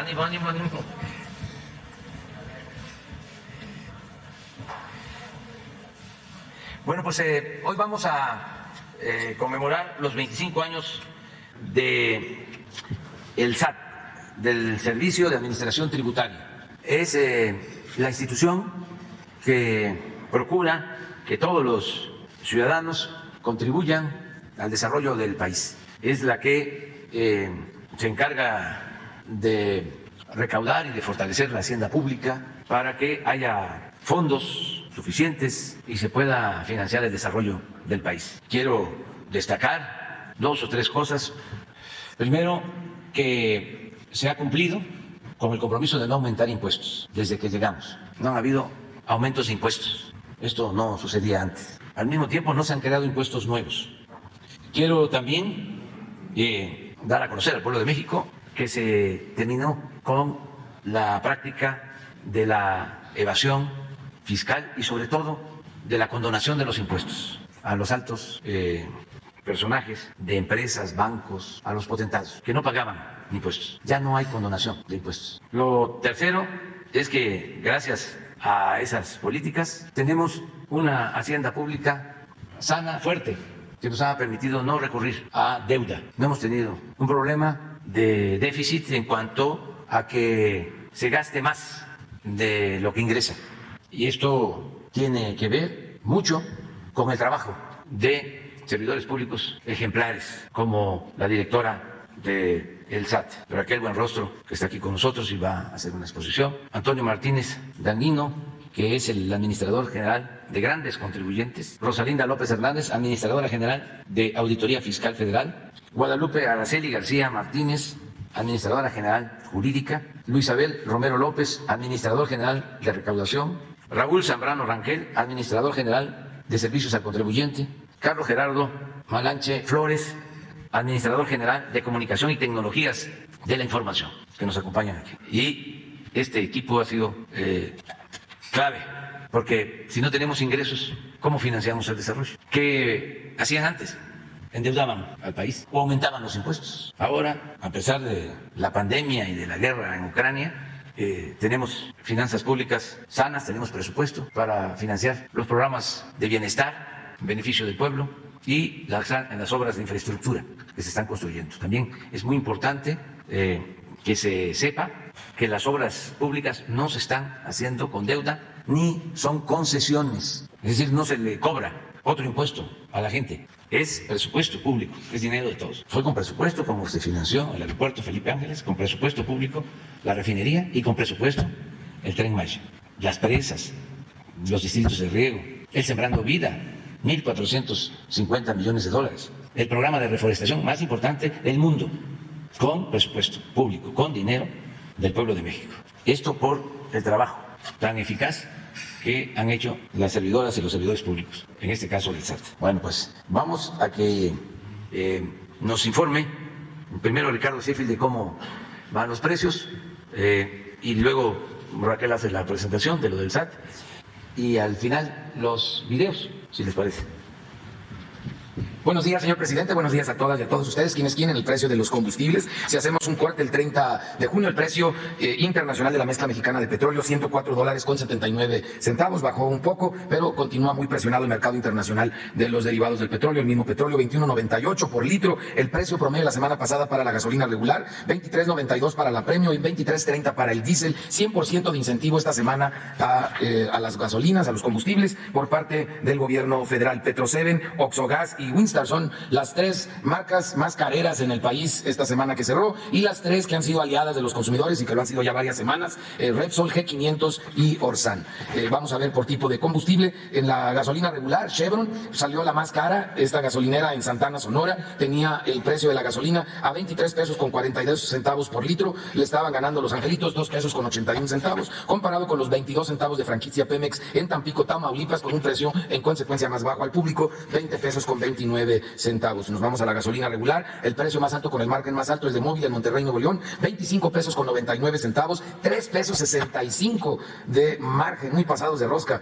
ánimo, ánimo, ánimo. Bueno, pues hoy vamos a conmemorar los 25 años de el SAT, del Servicio de Administración Tributaria. Es la institución que procura que todos los ciudadanos contribuyan al desarrollo del país. Es la que se encarga de recaudar y de fortalecer la hacienda pública para que haya fondos suficientes y se pueda financiar el desarrollo del país. Quiero destacar 2 o 3 cosas. Primero, que se ha cumplido con el compromiso de no aumentar impuestos desde que llegamos. No ha habido aumentos de impuestos. Esto no sucedía antes. Al mismo tiempo, no se han creado impuestos nuevos. Quiero también dar a conocer al pueblo de México que se terminó con la práctica de la evasión fiscal y sobre todo de la condonación de los impuestos a los altos personajes de empresas, bancos, a los potentados que no pagaban impuestos. Ya no hay condonación de impuestos. Lo tercero es que gracias a esas políticas tenemos una hacienda pública sana, fuerte, que nos ha permitido no recurrir a deuda. No hemos tenido un problema de déficit en cuanto a que se gaste más de lo que ingresa. Y esto tiene que ver mucho con el trabajo de servidores públicos ejemplares, como la directora del SAT, Raquel Buenrostro, que está aquí con nosotros y va a hacer una exposición, Antonio Martínez Danguino, que es el administrador general de grandes contribuyentes, Rosalinda López Hernández, administradora general de Auditoría Fiscal Federal, Guadalupe Araceli García Martínez, administradora general jurídica, Luisabel Romero López, administrador general de recaudación, Raúl Zambrano Rangel, administrador general de servicios al contribuyente, Carlos Gerardo Malanche Flores, administrador general de comunicación y tecnologías de la información, que nos acompañan aquí. Y este equipo ha sido clave, porque si no tenemos ingresos, ¿cómo financiamos el desarrollo? ¿Qué hacían antes? Endeudaban al país o aumentaban los impuestos. Ahora, a pesar de la pandemia y de la guerra en Ucrania, tenemos finanzas públicas sanas, tenemos presupuesto para financiar los programas de bienestar, en beneficio del pueblo, y las obras de infraestructura que se están construyendo. También es muy importante que se sepa que las obras públicas no se están haciendo con deuda ni son concesiones, es decir, no se le cobra otro impuesto a la gente. Es presupuesto público, es dinero de todos. Fue con presupuesto como se financió el aeropuerto Felipe Ángeles, con presupuesto público la refinería y con presupuesto el Tren Maya, las presas, los distritos de riego, el Sembrando Vida, 1.450 millones de dólares, el programa de reforestación más importante del mundo, con presupuesto público, con dinero del pueblo de México. Esto por el trabajo tan eficaz que han hecho las servidoras y los servidores públicos, en este caso del SAT. Bueno, pues vamos a que nos informe primero Ricardo Sheffield de cómo van los precios y luego Raquel hace la presentación de lo del SAT y al final los videos, si les parece. Buenos días, señor presidente. Buenos días a todas y a todos ustedes. Quienes quieren el precio de los combustibles. Si hacemos un corte el 30 de junio, el precio internacional de la mezcla mexicana de petróleo, $104.79. Bajó un poco, pero continúa muy presionado el mercado internacional de los derivados del petróleo. El mismo petróleo, 21.98 por litro. El precio promedio la semana pasada para la gasolina regular, 23.92 para la premium y 23.30 para el diésel. 100% de incentivo esta semana a las gasolinas, a los combustibles, por parte del gobierno federal. Petro-7, Oxogas y Winstar son las 3 marcas más careras en el país esta semana que cerró y las 3 que han sido aliadas de los consumidores y que lo han sido ya varias semanas, Repsol, G500 y Orsan. Vamos a ver por tipo de combustible. En la gasolina regular, Chevron salió la más cara. Esta gasolinera en Santana, Sonora, tenía el precio de la gasolina a 23 pesos con 42 centavos por litro. Le estaban ganando Los Angelitos 2 pesos con 81 centavos, comparado con los 22 centavos de franquicia Pemex en Tampico, Tamaulipas, con un precio en consecuencia más bajo al público, 20 pesos con 29 99 centavos. Nos vamos a la gasolina regular. El precio más alto con el margen más alto es de Móvil en Monterrey, Nuevo León, 25 pesos con 99 centavos, 3 pesos 65 de margen, muy pasados de rosca.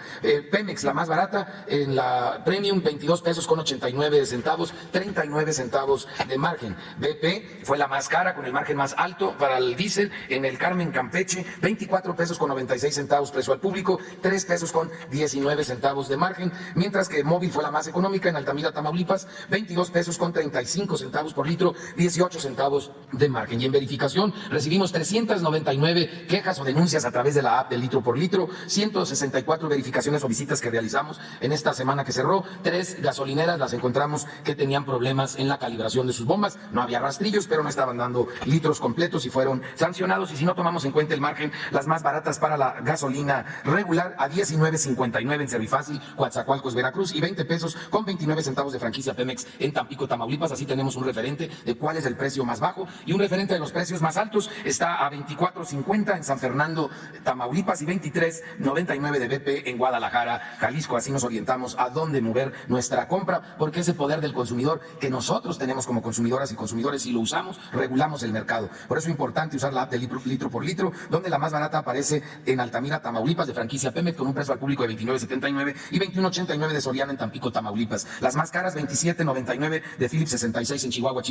Pemex, la más barata, en la Premium, 22 pesos con 89 centavos, 39 centavos de margen. BP fue la más cara con el margen más alto para el diésel en el Carmen, Campeche, 24 pesos con 96 centavos precio al público, 3 pesos con 19 centavos de margen, mientras que Móvil fue la más económica en Altamira, Tamaulipas, 22 pesos con 35 centavos por litro, 18 centavos de margen. Y en verificación recibimos 399 quejas o denuncias a través de la app del litro por litro, 164 verificaciones o visitas que realizamos en esta semana que cerró. 3 gasolineras las encontramos que tenían problemas en la calibración de sus bombas. No había rastrillos, pero no estaban dando litros completos y fueron sancionados. Y si no tomamos en cuenta el margen, las más baratas para la gasolina regular a 19.59 en Servifácil, Coatzacoalcos, Veracruz, y 20 pesos con 29 centavos de franquicia Pemex en Tampico, Tamaulipas. Así tenemos un referente de cuál es el precio más bajo y un referente de los precios más altos. Está a 24.50 en San Fernando, Tamaulipas, y 23.99 de BP en Guadalajara, Jalisco. Así nos orientamos a dónde mover nuestra compra, porque ese poder del consumidor que nosotros tenemos como consumidoras y consumidores, si lo usamos, regulamos el mercado. Por eso es importante usar la app de litro por litro, donde la más barata aparece en Altamira, Tamaulipas, de franquicia Pemex, con un precio al público de 29.79 y 21.89 de Soriana en Tampico, Tamaulipas. Las más caras, 27.99 de Philips 66 en Chihuahua,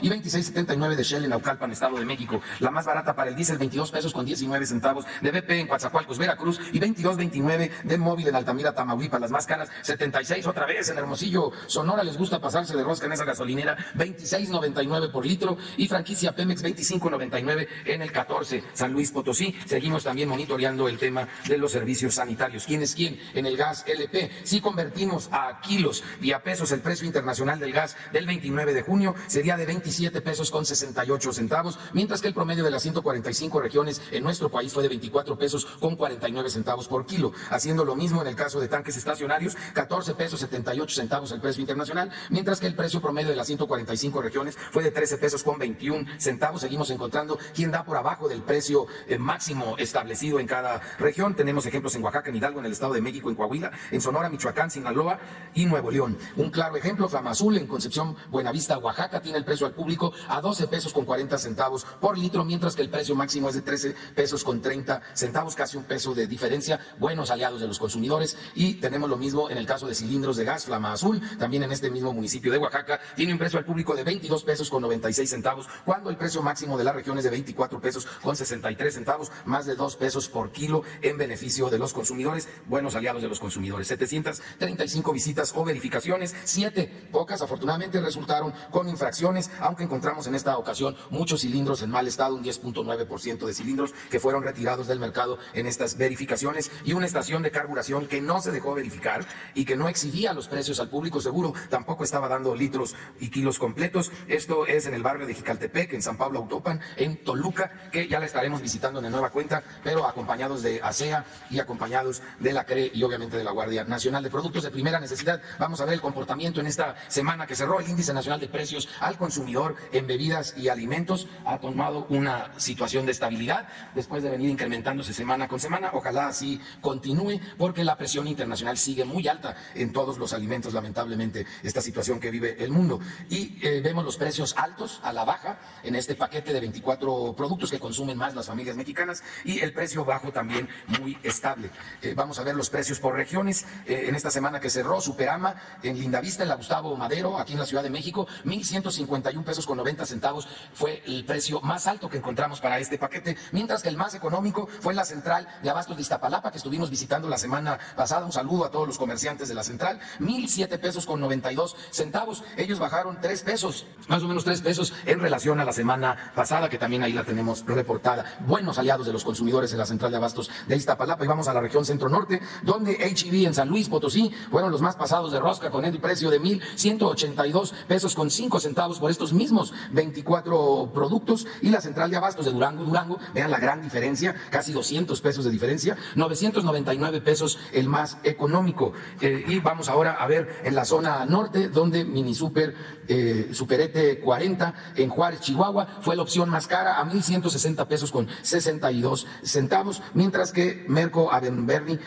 y 26.79 de Shell en Naucalpan, Estado de México. La más barata para el diésel, 22 pesos con 19 centavos de BP en Coatzacoalcos, Veracruz, y 22.29 de Móvil en Altamira, Tamaulipas. Las más caras, 76 otra vez en Hermosillo, Sonora. Les gusta pasarse de rosca en esa gasolinera, 26.99 por litro, y franquicia Pemex 25.99 en el 14 San Luis Potosí. Seguimos también monitoreando el tema de los servicios sanitarios. ¿Quién es quién? En el gas LP, si convertimos a kilos y a pesos el precio internacional del gas del 29 de junio, sería de 27 pesos con 68 centavos, mientras que el promedio de las 145 regiones en nuestro país fue de 24 pesos con 49 centavos por kilo. Haciendo lo mismo en el caso de tanques estacionarios, 14 pesos 78 centavos el precio internacional, mientras que el precio promedio de las 145 regiones fue de 13 pesos con 21 centavos. Seguimos encontrando quién da por abajo del precio máximo establecido en cada región. Tenemos ejemplos en Oaxaca, en Hidalgo, en el Estado de México, en Coahuila, en Sonora, Michoacán, Sinaloa y Nuevo León. Un claro ejemplo, Flamazul en Concepción, Buenavista, Oaxaca, tiene el precio al público a 12 pesos con 40 centavos por litro, mientras que el precio máximo es de 13 pesos con 30 centavos, casi un peso de diferencia. Buenos aliados de los consumidores. Y tenemos lo mismo en el caso de cilindros de gas, Flamazul, también en este mismo municipio de Oaxaca, tiene un precio al público de 22 pesos con 96 centavos, cuando el precio máximo de la región es de 24 pesos con 63 centavos, más de 2 pesos por kilo en beneficio de los consumidores. Buenos aliados de los consumidores. 735 visitas o verificaciones, 7, pocas afortunadamente, resultaron con infracciones, aunque encontramos en esta ocasión muchos cilindros en mal estado, un 10.9% de cilindros que fueron retirados del mercado en estas verificaciones, y una estación de carburación que no se dejó verificar y que no exhibía los precios al público seguro, tampoco estaba dando litros y kilos completos. Esto es en el barrio de Jicaltepec, en San Pablo Autopan, en Toluca, que ya la estaremos visitando en nueva cuenta, pero acompañados de ASEA y acompañados de la CRE y obviamente de la Guardia Nacional de Productos de Primera Necesidad. Vamos a ver el comportamiento en esta semana que cerró. El Índice Nacional de Precios al Consumidor en Bebidas y Alimentos ha tomado una situación de estabilidad después de venir incrementándose semana con semana. Ojalá así continúe, porque la presión internacional sigue muy alta en todos los alimentos, lamentablemente, esta situación que vive el mundo. Y vemos los precios altos a la baja en este paquete de 24 productos que consumen más las familias mexicanas, y el precio bajo también muy estable. Vamos a ver los precios por regiones. En esta semana que cerró, Superama en Lindavista, en la Gustavo Madero, aquí en la Ciudad de México, 1,151 pesos con 90 centavos fue el precio más alto que encontramos para este paquete, mientras que el más económico fue la central de abastos de Iztapalapa, que estuvimos visitando la semana pasada. Un saludo a todos los comerciantes de la central. 1,007 pesos con 92 centavos. Ellos bajaron 3 pesos, más o menos 3 pesos en relación a la semana pasada, que también ahí la tenemos reportada. Buenos aliados de los consumidores en la central de abastos de Iztapalapa. Y vamos a la región centro-norte, donde H-E-B en San Luis Potosí fueron los más pasados de rosca, con el precio de 1,182 pesos con 5 centavos por estos mismos 24 productos. Y la central de abastos de Durango, vean la gran diferencia, casi 200 pesos de diferencia, 999 pesos el más económico. Y vamos ahora a ver en la zona norte, donde Mini Super, Superete 40 en Juárez, Chihuahua, fue la opción más cara a 1,160 pesos con 62 centavos, mientras que Merco Abenberry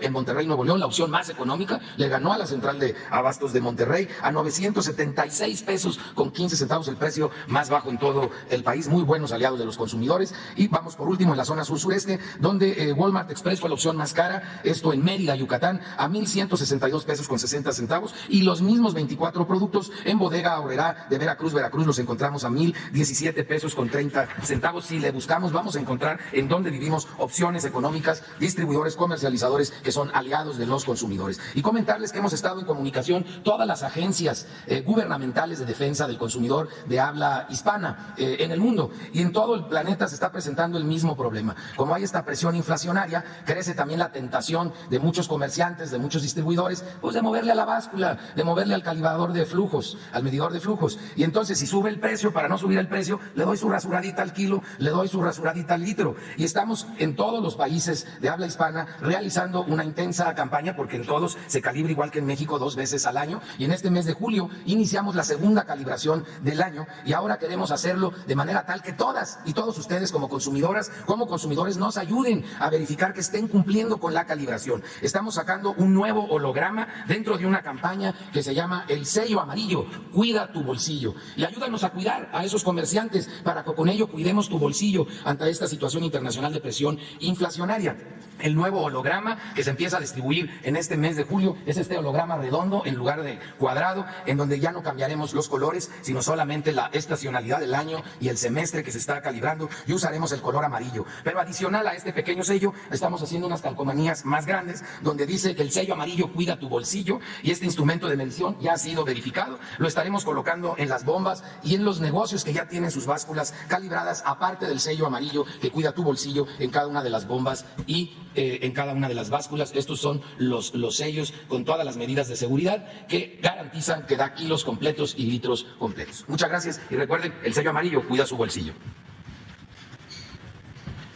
en Monterrey, Nuevo León, la opción más económica, le ganó a la central de abastos de Monterrey Monterrey a 976 pesos con 15 centavos, el precio más bajo en todo el país. Muy buenos aliados de los consumidores. Y vamos por último en la zona sur-sureste, donde Walmart Express fue la opción más cara, esto en Mérida, Yucatán, a 1,162 pesos con 60 centavos, y los mismos 24 productos en Bodega Aurrerá de Veracruz, los encontramos a 1,017 pesos con 30 centavos. Si le buscamos, vamos a encontrar en donde vivimos opciones económicas, distribuidores, comercializadores que son aliados de los consumidores. Y comentarles que hemos estado en comunicación todas las agencias gubernamentales de defensa del consumidor de habla hispana en el mundo, y en todo el planeta se está presentando el mismo problema. Como hay esta presión inflacionaria, crece también la tentación de muchos comerciantes, de muchos distribuidores, pues de moverle a la báscula, de moverle al calibrador de flujos, al medidor de flujos. Y entonces, si sube el precio, para no subir el precio, le doy su rasuradita al kilo, le doy su rasuradita al litro. Y estamos en todos los países de habla hispana realizando una intensa campaña, porque en todos se calibra igual que en México 2 veces al año, y en este mes de julio iniciamos la segunda calibración del año, y ahora queremos hacerlo de manera tal que todas y todos ustedes como consumidoras, como consumidores, nos ayuden a verificar que estén cumpliendo con la calibración. Estamos sacando un nuevo holograma dentro de una campaña que se llama El Sello Amarillo, cuida tu bolsillo, y ayúdanos a cuidar a esos comerciantes para que con ello cuidemos tu bolsillo ante esta situación internacional de presión inflacionaria. El nuevo holograma que se empieza a distribuir en este mes de julio es este holograma redondo en lugar de cuadrado, en donde ya no cambiaremos los colores, sino solamente la estacionalidad del año y el semestre que se está calibrando, y usaremos el color amarillo. Pero adicional a este pequeño sello, estamos haciendo unas calcomanías más grandes donde dice que el sello amarillo cuida tu bolsillo, y este instrumento de medición ya ha sido verificado. Lo estaremos colocando en las bombas y en los negocios que ya tienen sus básculas calibradas, aparte del sello amarillo que cuida tu bolsillo en cada una de las bombas y en cada una de las básculas. Estos son los sellos con todas las medidas de seguridad que garantizan que da kilos completos y litros completos. Muchas gracias, y recuerden, el sello amarillo cuida su bolsillo.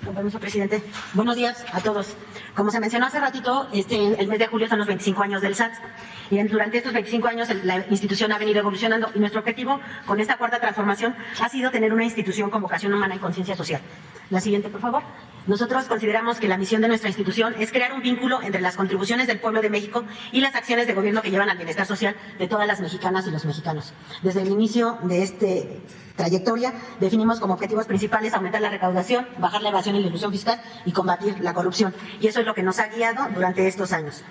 Con permiso, presidente. Buenos días a todos. Como se mencionó hace ratito, el mes de julio son los 25 años del SAT. Y durante estos 25 años la institución ha venido evolucionando, y nuestro objetivo con esta cuarta transformación ha sido tener una institución con vocación humana y conciencia social. La siguiente, por favor. Nosotros consideramos que la misión de nuestra institución es crear un vínculo entre las contribuciones del pueblo de México y las acciones de gobierno que llevan al bienestar social de todas las mexicanas y los mexicanos. Desde el inicio de esta trayectoria definimos como objetivos principales aumentar la recaudación, bajar la evasión y la ilusión fiscal y combatir la corrupción. Y eso es lo que nos ha guiado durante estos años.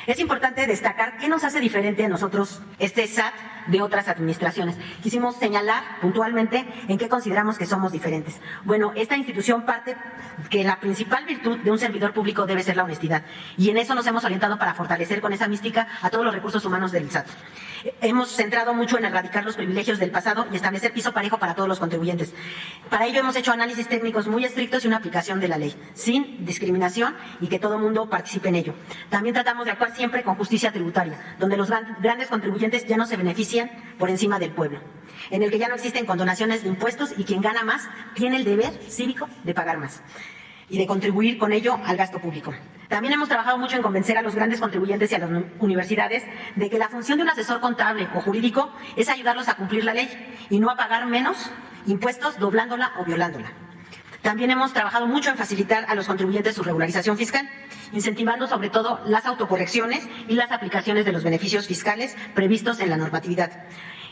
Es importante destacar qué nos hace diferente a nosotros este SAT de otras administraciones. Quisimos señalar puntualmente en qué consideramos que somos diferentes. Bueno, esta institución parte que la principal virtud de un servidor público debe ser la honestidad, y en eso nos hemos orientado para fortalecer con esa mística a todos los recursos humanos del SAT. Hemos centrado mucho en erradicar los privilegios del pasado y establecer piso parejo para todos los contribuyentes. Para ello hemos hecho análisis técnicos muy estrictos y una aplicación de la ley, sin discriminación, y que todo el mundo participe en ello. También tratamos de actuar siempre con justicia tributaria, donde los grandes contribuyentes ya no se benefician por encima del pueblo, en el que ya no existen condonaciones de impuestos, y quien gana más tiene el deber cívico de pagar más y de contribuir con ello al gasto público. También hemos trabajado mucho en convencer a los grandes contribuyentes y a las universidades de que la función de un asesor contable o jurídico es ayudarlos a cumplir la ley y no a pagar menos impuestos doblándola o violándola. También hemos trabajado mucho en facilitar a los contribuyentes su regularización fiscal, incentivando sobre todo las autocorrecciones y las aplicaciones de los beneficios fiscales previstos en la normatividad.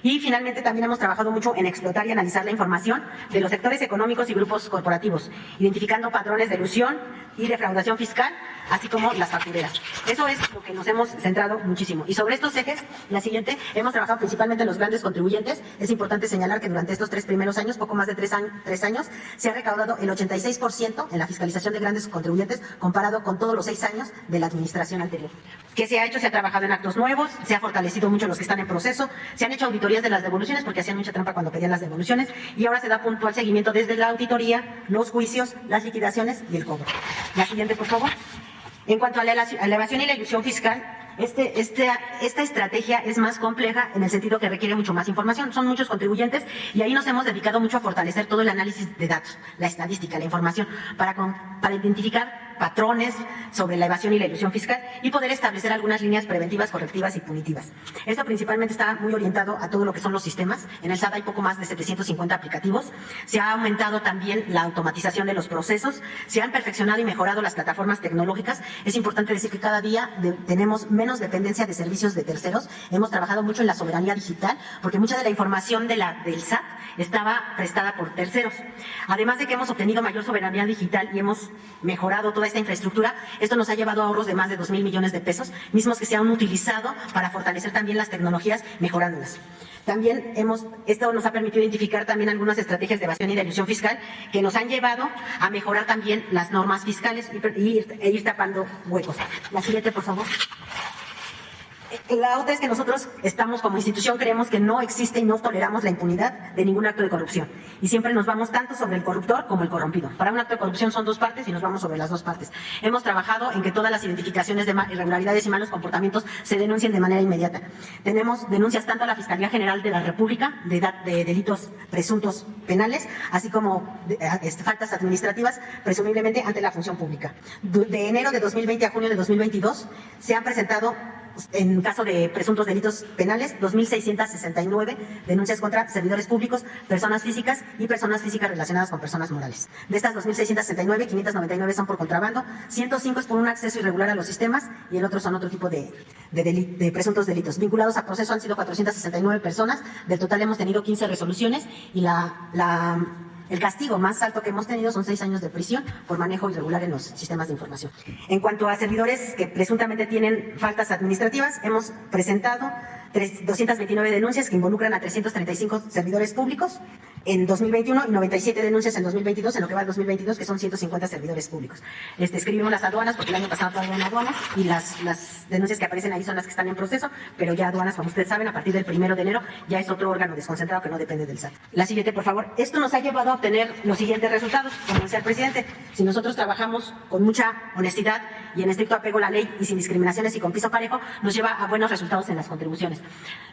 Y finalmente también hemos trabajado mucho en explotar y analizar la información de los sectores económicos y grupos corporativos, identificando patrones de elusión y defraudación fiscal, así como las factureras. Eso es lo que nos hemos centrado muchísimo. Y sobre estos ejes, la siguiente, hemos trabajado principalmente en los grandes contribuyentes. Es importante señalar que durante estos 3 primeros años, poco más de 3 años, se ha recaudado el 86% en la fiscalización de grandes contribuyentes, comparado con todos los 6 años de la administración anterior. ¿Qué se ha hecho? Se ha trabajado en actos nuevos, se ha fortalecido mucho los que están en proceso, se han hecho auditorías de las devoluciones, porque hacían mucha trampa cuando pedían las devoluciones, y ahora se da puntual seguimiento desde la auditoría, los juicios, las liquidaciones y el cobro. La siguiente, por favor. En cuanto a la evasión y la ilusión fiscal, esta estrategia es más compleja en el sentido que requiere mucho más información. Son muchos contribuyentes, y ahí nos hemos dedicado mucho a fortalecer todo el análisis de datos, la estadística, la información, para identificar patrones sobre la evasión y la ilusión fiscal y poder establecer algunas líneas preventivas, correctivas y punitivas. Esto principalmente está muy orientado a todo lo que son los sistemas. En el SAT hay poco más de 750 aplicativos. Se ha aumentado también la automatización de los procesos, se han perfeccionado y mejorado las plataformas tecnológicas. Es importante decir que cada día tenemos menos dependencia de servicios de terceros. Hemos trabajado mucho en la soberanía digital porque mucha de la información del SAT estaba prestada por terceros. Además de que hemos obtenido mayor soberanía digital y hemos mejorado toda esta infraestructura, esto nos ha llevado a ahorros de más de 2,000 millones de pesos, mismos que se han utilizado para fortalecer también las tecnologías, mejorándolas. También esto nos ha permitido identificar también algunas estrategias de evasión y de ilusión fiscal que nos han llevado a mejorar también las normas fiscales e ir tapando huecos. La siguiente, por favor. La otra es que nosotros estamos como institución, creemos que no existe y no toleramos la impunidad de ningún acto de corrupción. Y siempre nos vamos tanto sobre el corruptor como el corrompido. Para un acto de corrupción son dos partes y nos vamos sobre las dos partes. Hemos trabajado en que todas las identificaciones de irregularidades y malos comportamientos se denuncien de manera inmediata. Tenemos denuncias tanto a la Fiscalía General de la República de delitos presuntos penales, así como faltas administrativas, presumiblemente ante la función pública. De enero de 2020 a junio de 2022 se han presentado, en caso de presuntos delitos penales, 2.669 denuncias contra servidores públicos, personas físicas y personas físicas relacionadas con personas morales. De estas 2.669, 599 son por contrabando, 105 es por un acceso irregular a los sistemas y el otro son otro tipo de presuntos delitos. Vinculados a proceso han sido 469 personas, del total hemos tenido 15 resoluciones y el castigo más alto que hemos tenido son 6 años de prisión por manejo irregular en los sistemas de información. En cuanto a servidores que presuntamente tienen faltas administrativas, hemos presentado 229 denuncias que involucran a 335 servidores públicos en 2021 y 97 denuncias en 2022, en lo que va al 2022, que son 150 servidores públicos. Escribimos las aduanas porque el año pasado todavía no aduanas y las denuncias que aparecen ahí son las que están en proceso, pero ya aduanas, como ustedes saben, a partir del 1 de enero ya es otro órgano desconcentrado que no depende del SAT. La siguiente, por favor. Esto nos ha llevado a obtener los siguientes resultados, como decía el presidente. Si nosotros trabajamos con mucha honestidad y en estricto apego a la ley y sin discriminaciones y con piso parejo, nos lleva a buenos resultados en las contribuciones.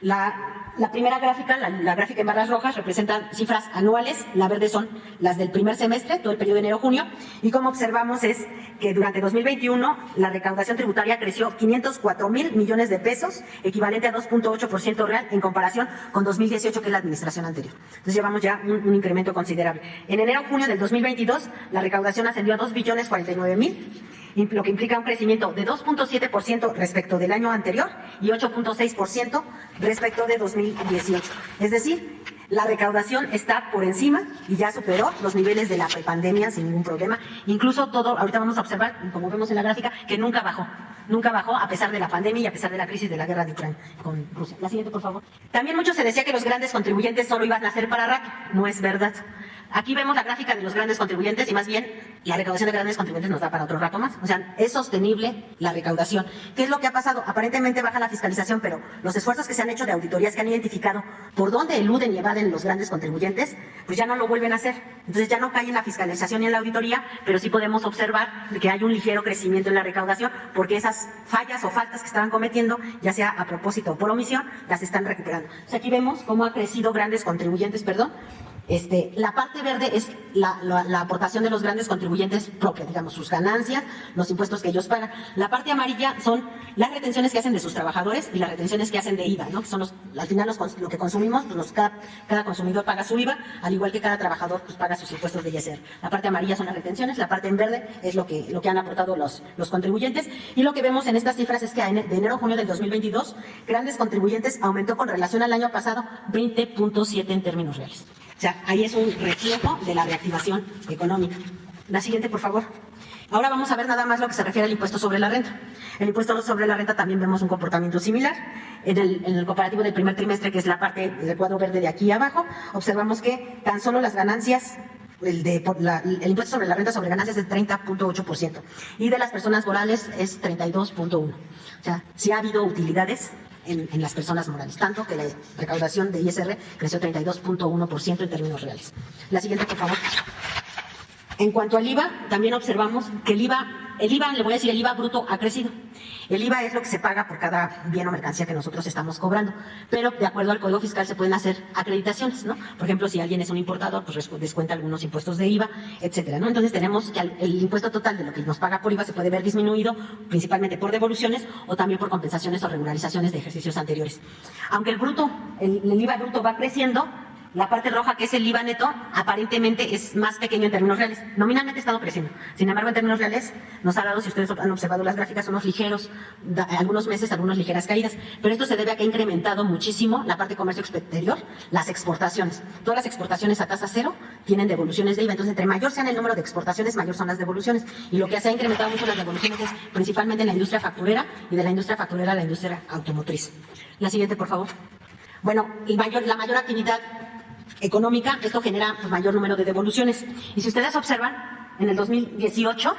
La primera gráfica, la gráfica en barras rojas, representa cifras anuales, la verde son las del primer semestre, todo el periodo de enero-junio, y como observamos es que durante 2021 la recaudación tributaria creció 504,000 millones de pesos, equivalente a 2.8% real en comparación con 2018, que es la administración anterior. Entonces llevamos ya un incremento considerable. En enero-junio del 2022 la recaudación ascendió a 2,049,000, lo que implica un crecimiento de 2.7% respecto del año anterior y 8.6% respecto de 2018. Es decir, la recaudación está por encima y ya superó los niveles de la prepandemia sin ningún problema. Incluso ahorita vamos a observar, como vemos en la gráfica, que nunca bajó a pesar de la pandemia y a pesar de la crisis de la guerra de Ucrania con Rusia. La siguiente, por favor. También mucho se decía que los grandes contribuyentes solo iban a ser para rato. No es verdad. Aquí vemos la gráfica de los grandes contribuyentes y más bien la recaudación de grandes contribuyentes nos da para otro rato más. O sea, es sostenible la recaudación. ¿Qué es lo que ha pasado? Aparentemente baja la fiscalización, pero los esfuerzos que se han hecho de auditorías que han identificado por dónde eluden y evaden los grandes contribuyentes, pues ya no lo vuelven a hacer. Entonces ya no cae en la fiscalización y en la auditoría, pero sí podemos observar que hay un ligero crecimiento en la recaudación porque esas fallas o faltas que estaban cometiendo, ya sea a propósito o por omisión, las están recuperando. O sea, aquí vemos cómo ha crecido grandes contribuyentes, la parte verde es la aportación de los grandes contribuyentes propia, digamos, sus ganancias, los impuestos que ellos pagan. La parte amarilla son las retenciones que hacen de sus trabajadores y las retenciones que hacen de IVA, ¿no? Que son al final lo que consumimos, pues cada consumidor paga su IVA, al igual que cada trabajador pues paga sus impuestos de ISR. La parte amarilla son las retenciones, la parte en verde es lo que han aportado los contribuyentes, y lo que vemos en estas cifras es que de enero a junio del 2022, grandes contribuyentes aumentó con relación al año pasado 20.7 en términos reales. O sea, ahí es un reflejo de la reactivación económica. La siguiente, por favor. Ahora vamos a ver nada más lo que se refiere al impuesto sobre la renta. El impuesto sobre la renta también vemos un comportamiento similar. En el comparativo del primer trimestre, que es la parte del cuadro verde de aquí abajo, observamos que tan solo las ganancias, el impuesto sobre la renta sobre ganancias es 30.8% y de las personas morales es 32.1%. O sea, sí ha habido utilidades en las personas morales, tanto que la recaudación de ISR creció 32.1% en términos reales. La siguiente, por favor. En cuanto al IVA, también observamos que el IVA, le voy a decir, el IVA bruto ha crecido. El IVA es lo que se paga por cada bien o mercancía que nosotros estamos cobrando, pero de acuerdo al Código Fiscal se pueden hacer acreditaciones, ¿no? Por ejemplo, si alguien es un importador, pues descuenta algunos impuestos de IVA, etcétera, ¿no? Entonces tenemos que el impuesto total de lo que nos paga por IVA se puede ver disminuido principalmente por devoluciones o también por compensaciones o regularizaciones de ejercicios anteriores. Aunque el IVA bruto va creciendo, la parte roja, que es el IVA neto, aparentemente es más pequeño en términos reales. Nominalmente ha estado creciendo. Sin embargo, en términos reales, nos ha dado, si ustedes han observado las gráficas, unos ligeros, algunos meses, algunas ligeras caídas. Pero esto se debe a que ha incrementado muchísimo la parte de comercio exterior, las exportaciones. Todas las exportaciones a tasa cero tienen devoluciones de IVA. Entonces, entre mayor sean el número de exportaciones, mayor son las devoluciones. Y lo que se ha incrementado mucho las devoluciones es principalmente en la industria facturera y de la industria facturera a la industria automotriz. La siguiente, por favor. Bueno, la mayor actividad económica, esto genera pues, mayor número de devoluciones. Y si ustedes observan, en el 2018,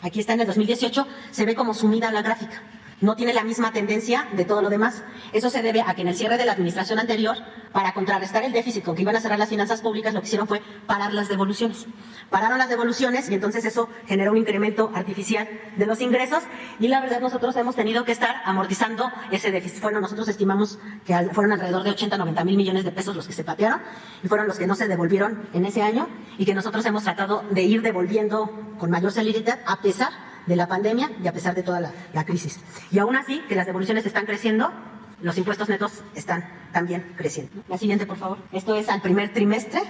aquí está en el 2018, se ve como sumida la gráfica. No tiene la misma tendencia de todo lo demás. Eso se debe a que en el cierre de la administración anterior, para contrarrestar el déficit con que iban a cerrar las finanzas públicas, lo que hicieron fue parar las devoluciones. Pararon las devoluciones y entonces eso generó un incremento artificial de los ingresos y la verdad nosotros hemos tenido que estar amortizando ese déficit. Nosotros estimamos que fueron alrededor de 80-90 mil millones de pesos los que se patearon y fueron los que no se devolvieron en ese año y que nosotros hemos tratado de ir devolviendo con mayor celeridad a pesar de la pandemia y a pesar de toda la crisis. Y aún así, que las devoluciones están creciendo, los impuestos netos están también creciendo. La siguiente, por favor. Esto es al primer semestre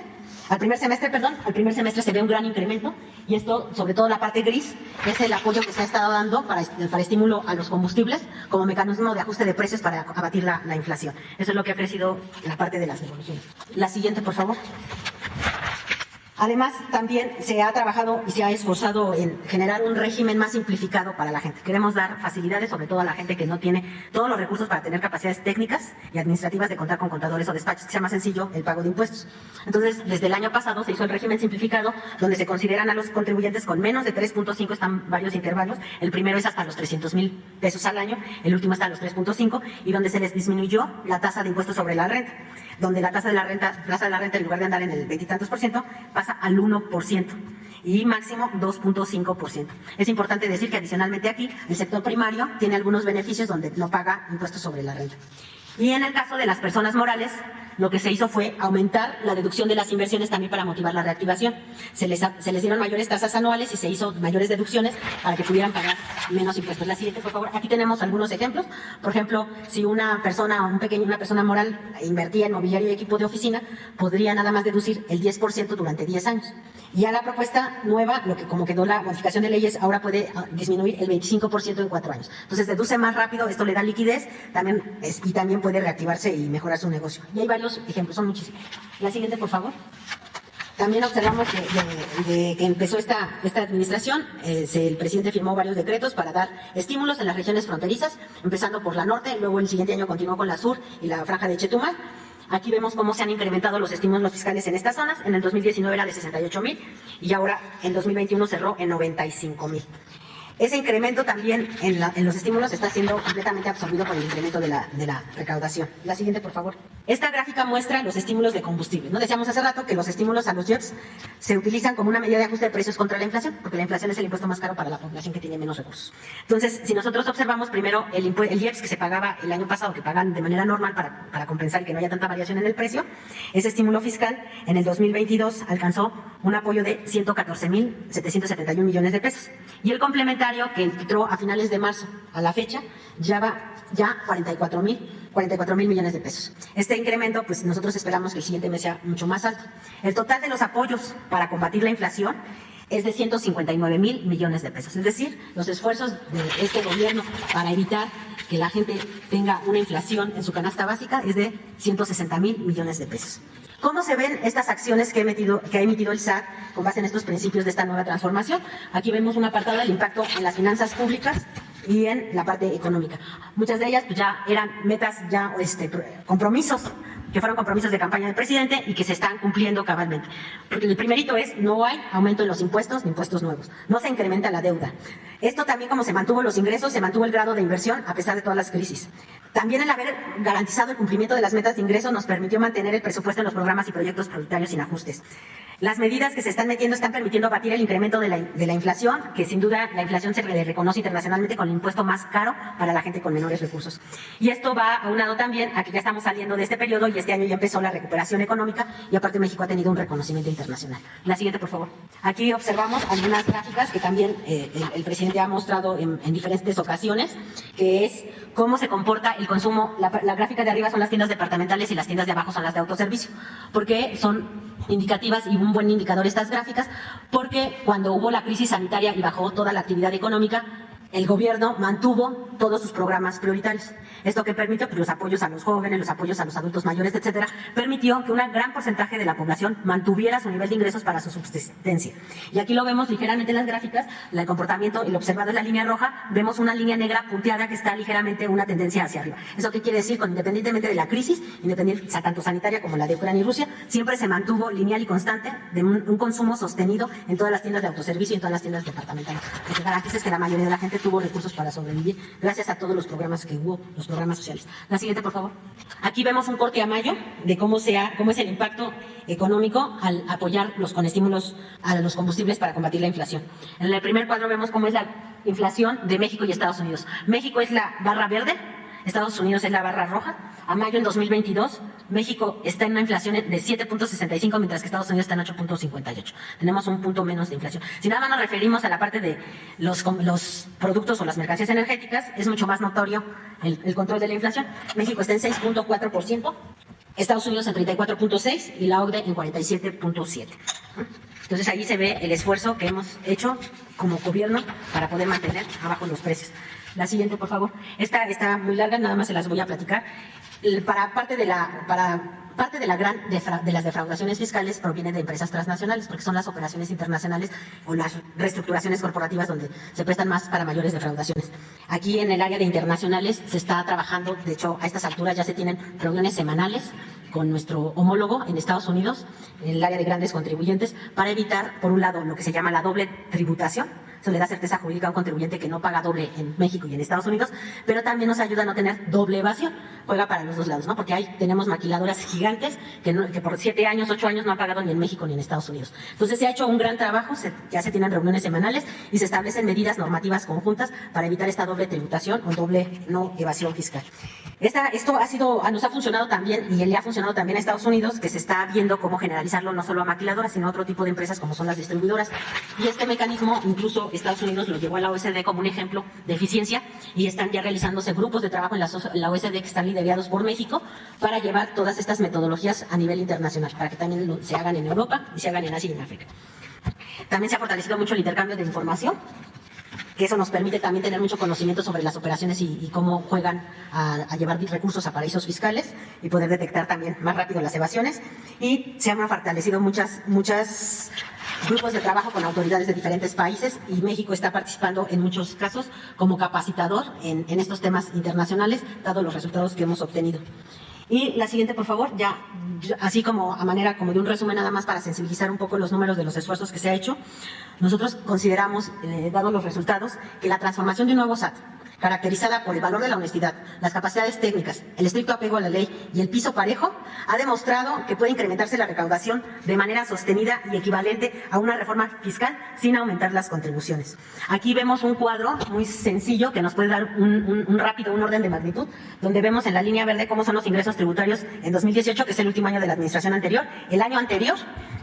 se ve un gran incremento y esto, sobre todo la parte gris, es el apoyo que se ha estado dando para estímulo a los combustibles como mecanismo de ajuste de precios para abatir la inflación. Eso es lo que ha crecido la parte de las devoluciones. La siguiente, por favor. Además, también se ha trabajado y se ha esforzado en generar un régimen más simplificado para la gente. Queremos dar facilidades, sobre todo a la gente que no tiene todos los recursos para tener capacidades técnicas y administrativas de contar con contadores o despachos, que sea más sencillo el pago de impuestos. Entonces, desde el año pasado se hizo el régimen simplificado, donde se consideran a los contribuyentes con menos de 3.5, están varios intervalos. El primero es hasta los 300,000 pesos al año, el último está a los 3.5, y donde se les disminuyó la tasa de impuestos sobre la renta, donde la tasa de la renta, en lugar de andar en el 20 y tantos %, pasa al 1% y máximo 2.5%. Es importante decir que adicionalmente aquí el sector primario tiene algunos beneficios donde no paga impuestos sobre la renta. Y en el caso de las personas morales, lo que se hizo fue aumentar la deducción de las inversiones también para motivar la reactivación. Se les dieron mayores tasas anuales y se hizo mayores deducciones para que pudieran pagar menos impuestos. La siguiente, por favor. Aquí tenemos algunos ejemplos. Por ejemplo, si una persona moral invertía en mobiliario y equipo de oficina, podría nada más deducir el 10% durante 10 años. Y a la propuesta nueva, lo que como quedó la modificación de leyes, ahora puede disminuir el 25% en 4 años. Entonces deduce más rápido, esto le da liquidez y también puede reactivarse y mejorar su negocio. Y hay varios ejemplos, son muchísimos. La siguiente, por favor. También observamos que empezó esta administración, el presidente firmó varios decretos para dar estímulos en las regiones fronterizas, empezando por la norte, luego el siguiente año continuó con la sur y la franja de Chetumal. Aquí vemos cómo se han incrementado los estímulos fiscales en estas zonas. En el 2019 era de 68,000 y ahora en 2021 cerró en 95,000. Ese incremento también en los estímulos está siendo completamente absorbido por el incremento de la recaudación. La siguiente, por favor. Esta gráfica muestra los estímulos de combustible. ¿No? Decíamos hace rato que los estímulos a los JEPs se utilizan como una medida de ajuste de precios contra la inflación, porque la inflación es el impuesto más caro para la población que tiene menos recursos. Entonces, si nosotros observamos primero el IEPS que se pagaba el año pasado, que pagan de manera normal para compensar y que no haya tanta variación en el precio, ese estímulo fiscal en el 2022 alcanzó un apoyo de 114,771 millones de pesos. Y el complementario, que entró a finales de marzo a la fecha, ya va 44,000 millones de pesos. Este incremento, pues nosotros esperamos que el siguiente mes sea mucho más alto. El total de los apoyos para combatir la inflación es de 159,000 millones de pesos. Es decir, los esfuerzos de este gobierno para evitar que la gente tenga una inflación en su canasta básica es de 160,000 millones de pesos. ¿Cómo se ven estas acciones que ha emitido el SAT con base en estos principios de esta nueva transformación? Aquí vemos un apartado del impacto en las finanzas públicas y en la parte económica. Muchas de ellas pues, ya eran metas, compromisos, que fueron compromisos de campaña del presidente y que se están cumpliendo cabalmente. Porque el primerito es, no hay aumento en los impuestos ni impuestos nuevos. No se incrementa la deuda. Esto también, como se mantuvo los ingresos, se mantuvo el grado de inversión a pesar de todas las crisis. También el haber garantizado el cumplimiento de las metas de ingresos nos permitió mantener el presupuesto en los programas y proyectos prioritarios sin ajustes. Las medidas que se están metiendo están permitiendo abatir el incremento de la inflación, que sin duda la inflación se le reconoce internacionalmente con el impuesto más caro para la gente con menores recursos. Y esto va aunado también a que ya estamos saliendo de este periodo y este año ya empezó la recuperación económica y aparte México ha tenido un reconocimiento internacional. La siguiente, por favor. Aquí observamos algunas gráficas que también el presidente ha mostrado en diferentes ocasiones, que es cómo se comporta el consumo. La gráfica de arriba son las tiendas departamentales y las tiendas de abajo son las de autoservicio, porque son indicativas y un buen indicador estas gráficas, porque cuando hubo la crisis sanitaria y bajó toda la actividad económica, el gobierno mantuvo todos sus programas prioritarios. Esto que permitió, pues, los apoyos a los jóvenes, los apoyos a los adultos mayores, etcétera, permitió que un gran porcentaje de la población mantuviera su nivel de ingresos para su subsistencia. Y aquí lo vemos ligeramente en las gráficas, el comportamiento, el observado es la línea roja, vemos una línea negra punteada que está ligeramente una tendencia hacia arriba. ¿Eso qué quiere decir? Independientemente de la crisis, tanto sanitaria como la de Ucrania y Rusia, siempre se mantuvo lineal y constante de un consumo sostenido en todas las tiendas de autoservicio y en todas las tiendas departamentales. Lo que garantiza es que la mayoría de la gente tuvo recursos para sobrevivir gracias a todos los programas que hubo, los programas sociales. La siguiente, por favor. Aquí vemos un corte a mayo de cómo es el impacto económico al apoyar con estímulos a los combustibles para combatir la inflación. En el primer cuadro vemos cómo es la inflación de México y Estados Unidos. México es la barra verde, Estados Unidos es la barra roja. A mayo del 2022, México está en una inflación de 7.65, mientras que Estados Unidos está en 8.58. Tenemos un punto menos de inflación. Si nada más nos referimos a la parte de los productos o las mercancías energéticas, es mucho más notorio el control de la inflación. México está en 6.4%, Estados Unidos en 34.6% y la OCDE en 47.7%. Entonces ahí se ve el esfuerzo que hemos hecho como gobierno para poder mantener abajo los precios. La siguiente, por favor. Esta está muy larga, nada más se las voy a platicar. Parte de las defraudaciones fiscales proviene de empresas transnacionales, porque son las operaciones internacionales o las reestructuraciones corporativas donde se prestan más para mayores defraudaciones. Aquí en el área de internacionales se está trabajando, de hecho a estas alturas ya se tienen reuniones semanales con nuestro homólogo en Estados Unidos, en el área de grandes contribuyentes, para evitar, por un lado, lo que se llama la doble tributación. Eso le da certeza jurídica a un contribuyente que no paga doble en México y en Estados Unidos, pero también nos ayuda a no tener doble evasión. Juega para los dos lados, ¿no? Porque ahí tenemos maquiladoras gigantes que por 7 años, 8 años no han pagado ni en México ni en Estados Unidos. Entonces se ha hecho un gran trabajo, ya se tienen reuniones semanales y se establecen medidas normativas conjuntas para evitar esta doble tributación o doble no evasión fiscal. Esto nos ha funcionado también y le ha funcionado también a Estados Unidos, que se está viendo cómo generalizarlo no solo a maquiladoras, sino a otro tipo de empresas como son las distribuidoras. Y este mecanismo, incluso Estados Unidos lo llevó a la OECD como un ejemplo de eficiencia y están ya realizándose grupos de trabajo en la OECD que están liderados por México para llevar todas estas metodologías a nivel internacional, para que también se hagan en Europa y se hagan en Asia y en África. También se ha fortalecido mucho el intercambio de información, que eso nos permite también tener mucho conocimiento sobre las operaciones y cómo juegan a llevar recursos a paraísos fiscales y poder detectar también más rápido las evasiones. Y se han fortalecido muchas grupos de trabajo con autoridades de diferentes países y México está participando en muchos casos como capacitador en estos temas internacionales, dado los resultados que hemos obtenido. Y la siguiente, por favor, ya así como a manera como de un resumen nada más para sensibilizar un poco los números de los esfuerzos que se ha hecho. Nosotros consideramos, dado los resultados, que la transformación de un nuevo SAT, caracterizada por el valor de la honestidad, las capacidades técnicas, el estricto apego a la ley y el piso parejo, ha demostrado que puede incrementarse la recaudación de manera sostenida y equivalente a una reforma fiscal sin aumentar las contribuciones. Aquí vemos un cuadro muy sencillo que nos puede dar un orden de magnitud, donde vemos en la línea verde cómo son los ingresos tributarios en 2018, que es el último año de la administración anterior, el año anterior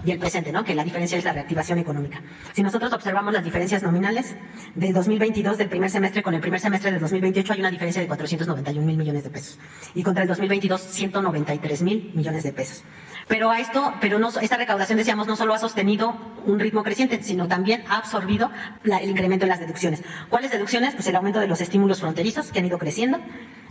y el presente, ¿no? Que la diferencia es la reactivación económica. Si nosotros observamos las diferencias nominales de 2022 del primer semestre con el primer semestre de 2028, hay una diferencia de 491,000 millones de pesos. Y contra el 2022, 193,000 millones de pesos. Pero esta recaudación, decíamos, no solo ha sostenido un ritmo creciente, sino también ha absorbido el incremento en las deducciones. ¿Cuáles deducciones? Pues el aumento de los estímulos fronterizos, que han ido creciendo,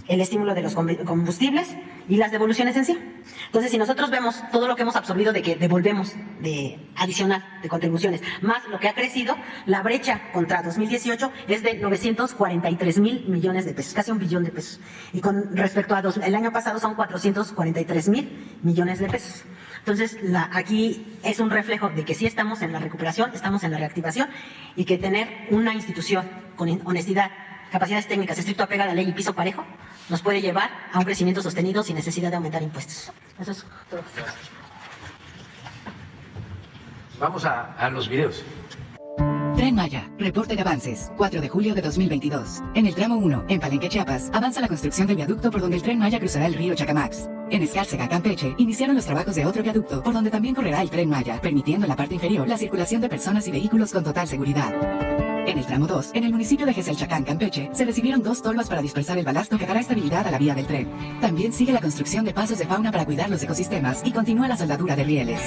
el estímulo de los combustibles y las devoluciones en sí. Entonces, si nosotros vemos todo lo que hemos absorbido de que devolvemos de adicional de contribuciones, más lo que ha crecido, la brecha contra 2018 es de 943,000 millones de pesos, casi 1 billón de pesos. Y con respecto a el año pasado son 443,000 millones de pesos. Entonces, aquí es un reflejo de que sí estamos en la recuperación, estamos en la reactivación y que tener una institución con honestidad, capacidades técnicas, estricto apego a la ley y piso parejo, nos puede llevar a un crecimiento sostenido sin necesidad de aumentar impuestos. Eso es todo. Vamos a los videos. Tren Maya, reporte de avances, 4 de julio de 2022. En el tramo 1, en Palenque, Chiapas, avanza la construcción del viaducto por donde el Tren Maya cruzará el río Chacamax. En Escárcega, Campeche, iniciaron los trabajos de otro viaducto por donde también correrá el Tren Maya, permitiendo en la parte inferior la circulación de personas y vehículos con total seguridad. En el tramo 2, en el municipio de Geselchacán, Campeche, se recibieron 2 tolvas para dispersar el balasto que dará estabilidad a la vía del tren. También sigue la construcción de pasos de fauna para cuidar los ecosistemas y continúa la soldadura de rieles.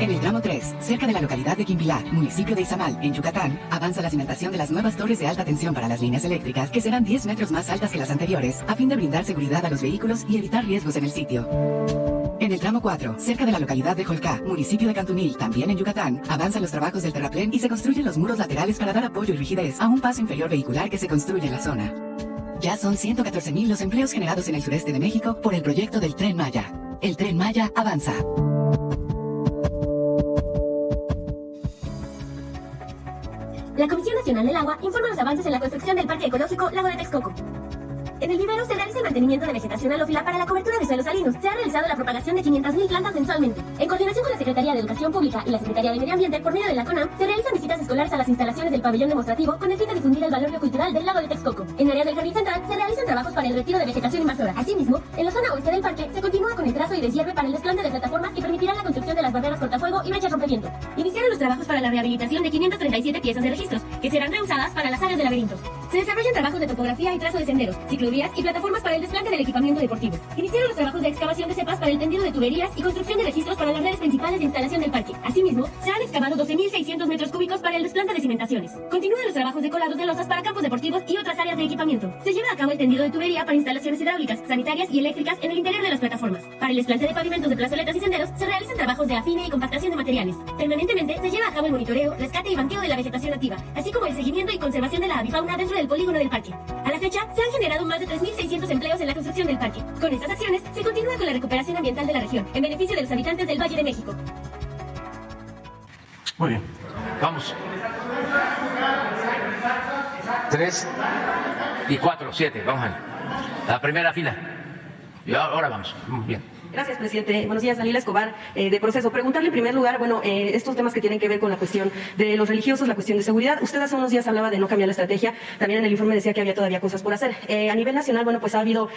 En el tramo 3, cerca de la localidad de Quimbilá, municipio de Izamal, en Yucatán, avanza la cimentación de las nuevas torres de alta tensión para las líneas eléctricas, que serán 10 metros más altas que las anteriores, a fin de brindar seguridad a los vehículos y evitar riesgos en el sitio. En el tramo 4, cerca de la localidad de Jolcá, municipio de Cantunil, también en Yucatán, avanzan los trabajos del terraplén y se construyen los muros laterales para dar apoyo y rigidez a un paso inferior vehicular que se construye en la zona. Ya son 114.000 los empleos generados en el sureste de México por el proyecto del Tren Maya. El Tren Maya avanza. La Comisión Nacional del Agua informa los avances en la construcción del Parque Ecológico Lago de Texcoco. En el vivero se realiza el mantenimiento de vegetación halófila para la cobertura de suelos salinos. Se ha realizado la propagación de 500.000 plantas mensualmente. En coordinación con la Secretaría de Educación Pública y la Secretaría de Medio Ambiente, por medio de la CONAM, se realizan visitas escolares a las instalaciones del pabellón demostrativo con el fin de difundir el valor biocultural del Lago de Texcoco. En áreas del Jardín Central se realizan trabajos para el retiro de vegetación invasora. Asimismo, en la zona oeste del parque se continúa con el trazo y deshierve para el desplante de plataformas que permitirán la construcción de las barreras cortafuego y brechas rompeviento. Iniciaron los trabajos para la rehabilitación de 537 piezas de registros, que serán reusadas para las áreas de laberintos. Se desarrollan trabajos de topografía y trazo de senderos, ciclovías y plataformas para el desplante del equipamiento deportivo. Iniciaron los trabajos de excavación de cepas para el tendido de tuberías y construcción de registros para las redes principales de instalación del parque. Asimismo, se han excavado 12.600 metros cúbicos para el desplante de cimentaciones. Continúan los trabajos de colados de losas para campos deportivos y otras áreas de equipamiento. Se lleva a cabo el tendido de tubería para instalaciones hidráulicas, sanitarias y eléctricas en el interior de las plataformas. Para el desplante de pavimentos de plazoletas y senderos, se realizan trabajos de afine y compactación de materiales. Permanentemente se lleva a cabo el monitoreo, rescate y banqueo de la vegetación nativa, así como el seguimiento y conservación de la avifauna dentro del polígono del parque. A la fecha, se han generado más de 3.600 empleos en la construcción del parque. Con estas acciones, se continúa con la recuperación ambiental de la región, en beneficio de los habitantes del Valle de México. Muy bien, vamos. 3 y 4, 7, vamos a la primera fila. Y ahora vamos, muy bien. Gracias, presidente. Buenos días, Dalila Escobar, de Proceso. Preguntarle en primer lugar, estos temas que tienen que ver con la cuestión de los religiosos, la cuestión de seguridad. Usted hace unos días hablaba de no cambiar la estrategia. También en el informe decía que había todavía cosas por hacer. A nivel nacional, pues ha habido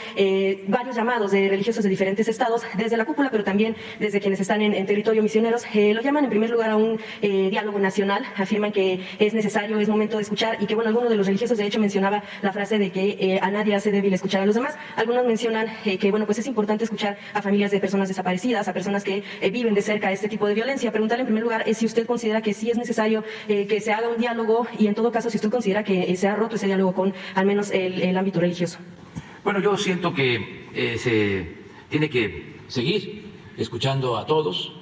varios llamados de religiosos de diferentes estados, desde la cúpula, pero también desde quienes están en territorio misioneros. Lo llaman en primer lugar a un diálogo nacional. Afirman que es necesario, es momento de escuchar y que, alguno de los religiosos de hecho mencionaba la frase de que a nadie hace débil escuchar a los demás. Algunos mencionan que, pues es importante escuchar a familias de personas desaparecidas, a personas que viven de cerca este tipo de violencia. Preguntarle en primer lugar si usted considera que sí es necesario que se haga un diálogo y en todo caso si usted considera que se ha roto ese diálogo con al menos el ámbito religioso. Bueno, yo siento que se tiene que seguir escuchando a todos.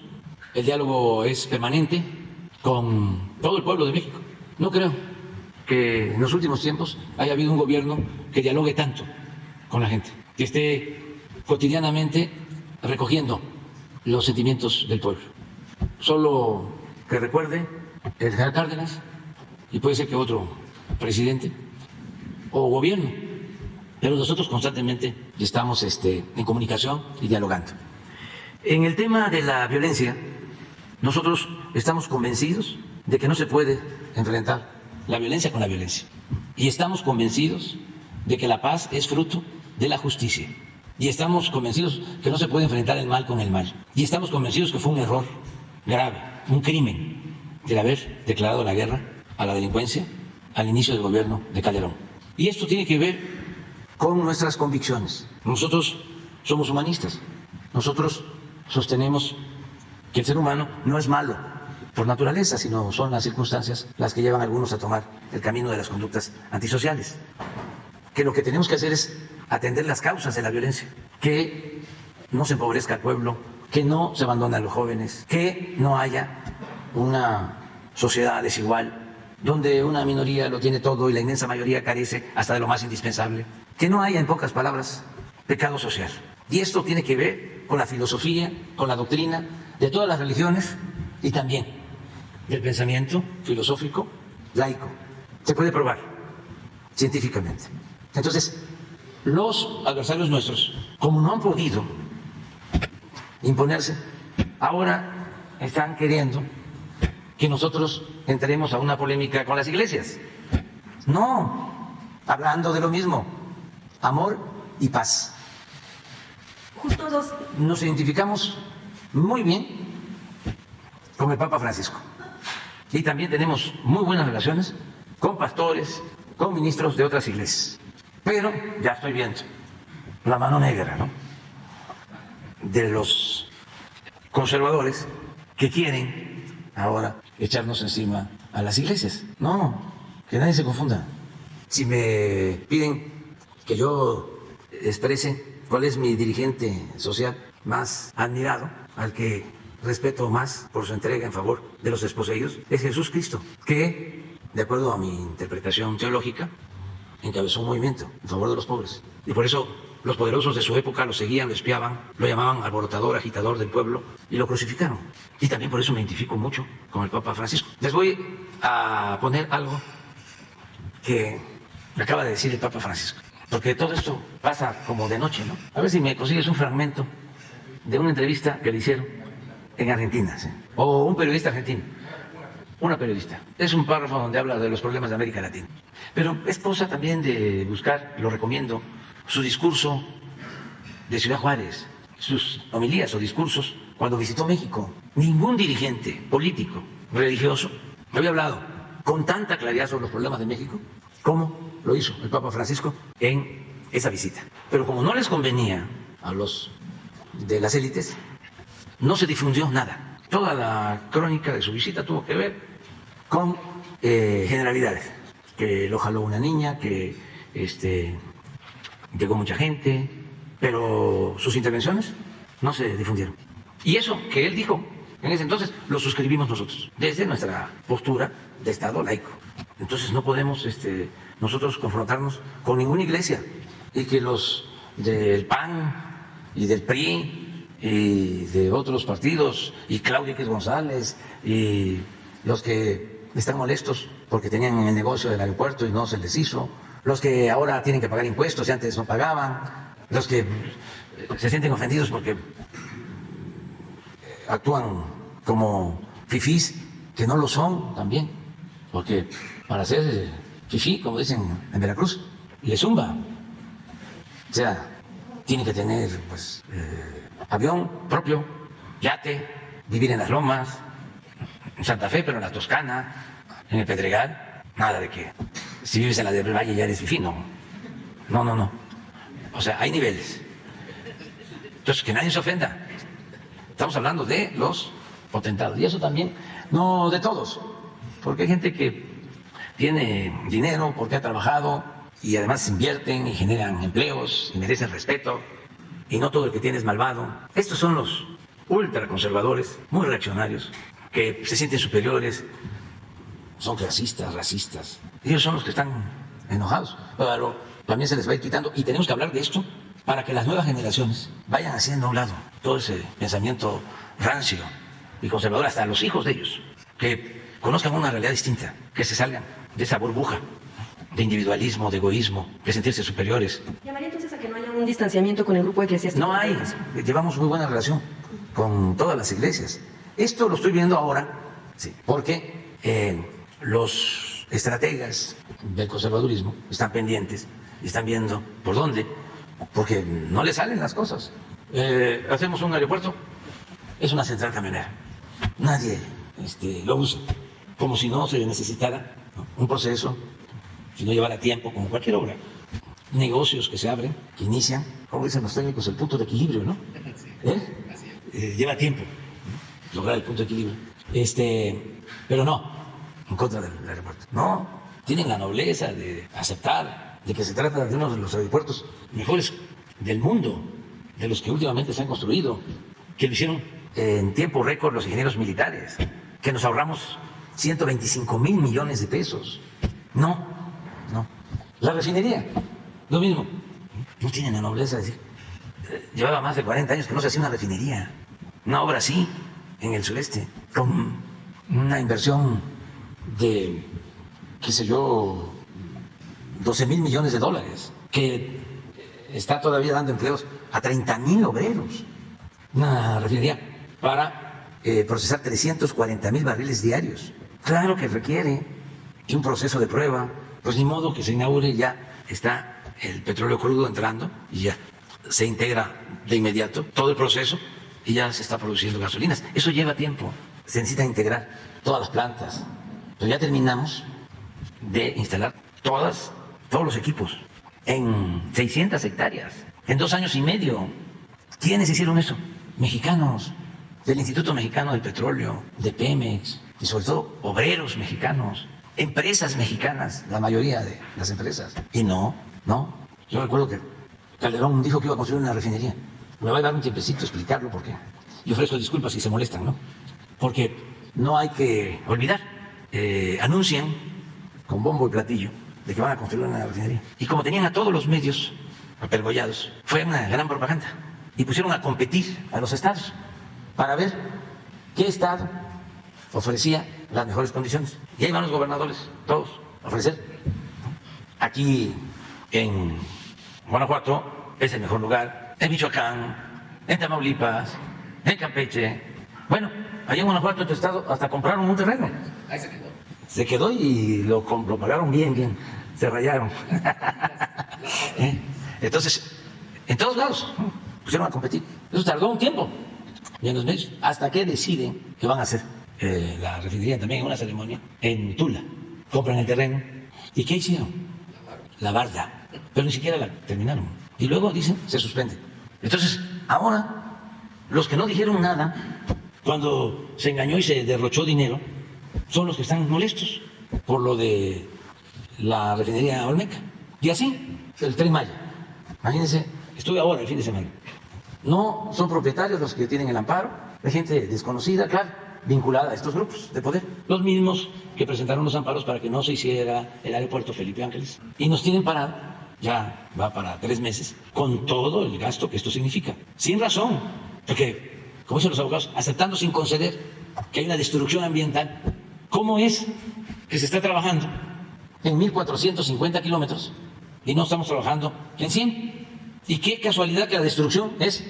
El diálogo es permanente con todo el pueblo de México. No creo que en los últimos tiempos haya habido un gobierno que dialogue tanto con la gente, que esté cotidianamente recogiendo los sentimientos del pueblo. Solo que recuerde el general Cárdenas y puede ser que otro presidente o gobierno, pero nosotros constantemente estamos en comunicación y dialogando. En el tema de la violencia, nosotros estamos convencidos de que no se puede enfrentar la violencia con la violencia y estamos convencidos de que la paz es fruto de la justicia. Y estamos convencidos que no se puede enfrentar el mal con el mal. Y estamos convencidos que fue un error grave, un crimen, el haber declarado la guerra a la delincuencia al inicio del gobierno de Calderón. Y esto tiene que ver con nuestras convicciones. Nosotros somos humanistas. Nosotros sostenemos que el ser humano no es malo por naturaleza, sino son las circunstancias las que llevan a algunos a tomar el camino de las conductas antisociales. Que lo que tenemos que hacer es atender las causas de la violencia, que no se empobrezca el pueblo, que no se abandonen a los jóvenes, que no haya una sociedad desigual, donde una minoría lo tiene todo y la inmensa mayoría carece hasta de lo más indispensable, que no haya, en pocas palabras, pecado social. Y esto tiene que ver con la filosofía, con la doctrina de todas las religiones y también del pensamiento filosófico laico. Se puede probar científicamente. Entonces, los adversarios nuestros, como no han podido imponerse, ahora están queriendo que nosotros entremos a una polémica con las iglesias. No, hablando de lo mismo, amor y paz. Justo dos. Nos identificamos muy bien con el Papa Francisco y también tenemos muy buenas relaciones con pastores, con ministros de otras iglesias. Pero ya estoy viendo la mano negra, ¿no?, de los conservadores que quieren ahora echarnos encima a las iglesias. No, que nadie se confunda. Si me piden que yo exprese cuál es mi dirigente social más admirado, al que respeto más por su entrega en favor de los desposeídos, es Jesús Cristo, que, de acuerdo a mi interpretación teológica, encabezó un movimiento en favor de los pobres. Y por eso los poderosos de su época lo seguían, lo espiaban, lo llamaban alborotador, agitador del pueblo, y lo crucificaron. Y también por eso me identifico mucho con el Papa Francisco. Les voy a poner algo que me acaba de decir el Papa Francisco, porque todo esto pasa como de noche, ¿no? A ver si me consigues un fragmento de una entrevista que le hicieron en Argentina, ¿sí?, o un periodista argentino. Una periodista. Es un párrafo donde habla de los problemas de América Latina. Pero es cosa también de buscar, lo recomiendo, su discurso de Ciudad Juárez, sus homilías o discursos cuando visitó México. Ningún dirigente político, religioso, había hablado con tanta claridad sobre los problemas de México como lo hizo el Papa Francisco en esa visita. Pero como no les convenía a los de las élites, no se difundió nada. Toda la crónica de su visita tuvo que ver con generalidades, que lo jaló una niña, que llegó mucha gente, pero sus intervenciones no se difundieron. Y eso que él dijo en ese entonces lo suscribimos nosotros, desde nuestra postura de Estado laico. Entonces no podemos nosotros confrontarnos con ninguna iglesia, y que los del PAN y del PRI y de otros partidos, y Claudia X González, y los que están molestos porque tenían el negocio del aeropuerto y no se les hizo, los que ahora tienen que pagar impuestos y antes no pagaban, los que se sienten ofendidos porque actúan como fifís, que no lo son también, porque para ser fifí, como dicen en Veracruz, le zumba. O sea, tiene que tener pues avión propio, yate, vivir en las lomas, en Santa Fe, pero en la Toscana, en el Pedregal. Nada de que si vives en la del Valle ya eres fifí, no. No. O sea, hay niveles. Entonces, que nadie se ofenda. Estamos hablando de los potentados. Y eso también, no de todos, porque hay gente que tiene dinero, porque ha trabajado, y además invierten y generan empleos y merecen respeto, y no todo el que tiene es malvado. Estos son los ultraconservadores, muy reaccionarios, que se sienten superiores, son clasistas, racistas. Ellos son los que están enojados, pero también se les va a ir quitando, y tenemos que hablar de esto para que las nuevas generaciones vayan haciendo a un lado todo ese pensamiento rancio y conservador, hasta los hijos de ellos, que conozcan una realidad distinta, que se salgan de esa burbuja de individualismo, de egoísmo, de sentirse superiores. ¿Llamaría entonces a que no haya un distanciamiento con el grupo eclesiástico? No hay, llevamos muy buena relación con todas las iglesias. Esto lo estoy viendo ahora, sí, porque los estrategas del conservadurismo están pendientes y están viendo por dónde, porque no les salen las cosas. Hacemos un aeropuerto, es una central camionera, nadie lo usa, como si no se necesitara, ¿no?, un proceso, si no llevara tiempo, como cualquier obra. Negocios que se abren, que inician, como dicen los técnicos, el punto de equilibrio, ¿no? Lleva tiempo, ¿no?, lograr el punto de equilibrio. Pero no, en contra del aeropuerto. No, tienen la nobleza de aceptar de que se trata de uno de los aeropuertos mejores del mundo, de los que últimamente se han construido, que lo hicieron en tiempo récord los ingenieros militares, que nos ahorramos 125,000 millones de pesos. No. La refinería, lo mismo. No tienen la nobleza de decir, llevaba más de 40 años que no se hacía una refinería, una obra así, en el sureste, con una inversión de, qué sé yo, 12,000 millones de dólares, que está todavía dando empleos a 30,000 obreros. Una refinería para procesar 340,000 barriles diarios. Claro que requiere un proceso de prueba. Pues ni modo que se inaugure, ya está el petróleo crudo entrando y ya se integra de inmediato todo el proceso y ya se está produciendo gasolinas. Eso lleva tiempo, se necesita integrar todas las plantas. Pero ya terminamos de instalar todos los equipos en 600 hectáreas, en 2 años y medio. ¿Quiénes hicieron eso? Mexicanos, del Instituto Mexicano del Petróleo, de Pemex, y sobre todo obreros mexicanos, empresas mexicanas, la mayoría de las empresas. Y no. Yo recuerdo que Calderón dijo que iba a construir una refinería. Me va a dar un tiempecito explicarlo porque yo ofrezco disculpas si se molestan, ¿no? Porque no hay que olvidar, anuncian con bombo y platillo de que van a construir una refinería. Y como tenían a todos los medios apergollados, fue una gran propaganda. Y pusieron a competir a los estados para ver qué estado ofrecía las mejores condiciones. Y ahí van los gobernadores, todos, a ofrecer. Aquí en Guanajuato es el mejor lugar, en Michoacán, en Tamaulipas, en Campeche. Bueno, allá en Guanajuato, en tu estado, hasta compraron un terreno. Ahí se quedó. Se quedó y lo pagaron bien, se rayaron. Entonces, en todos lados pusieron a competir. Eso tardó un tiempo, y en los medios, hasta que deciden que van a hacer la refinería también en una ceremonia en Tula. Compran el terreno. ¿Y qué hicieron? La barda. Pero ni siquiera la terminaron. Y luego dicen, se suspende. Entonces, ahora, los que no dijeron nada, cuando se engañó y se derrochó dinero, son los que están molestos por lo de la refinería Olmeca. Y así, el Tren Maya. Imagínense, estuve ahora el fin de semana. No son propietarios los que tienen el amparo, de gente desconocida, claro, vinculada a estos grupos de poder. Los mismos que presentaron los amparos para que no se hiciera el aeropuerto Felipe Ángeles. Y nos tienen parado, ya va para 3 meses, con todo el gasto que esto significa. Sin razón, porque, como dicen los abogados, aceptando sin conceder que hay una destrucción ambiental. ¿Cómo es que se está trabajando en 1.450 kilómetros y no estamos trabajando en 100? Y qué casualidad que la destrucción es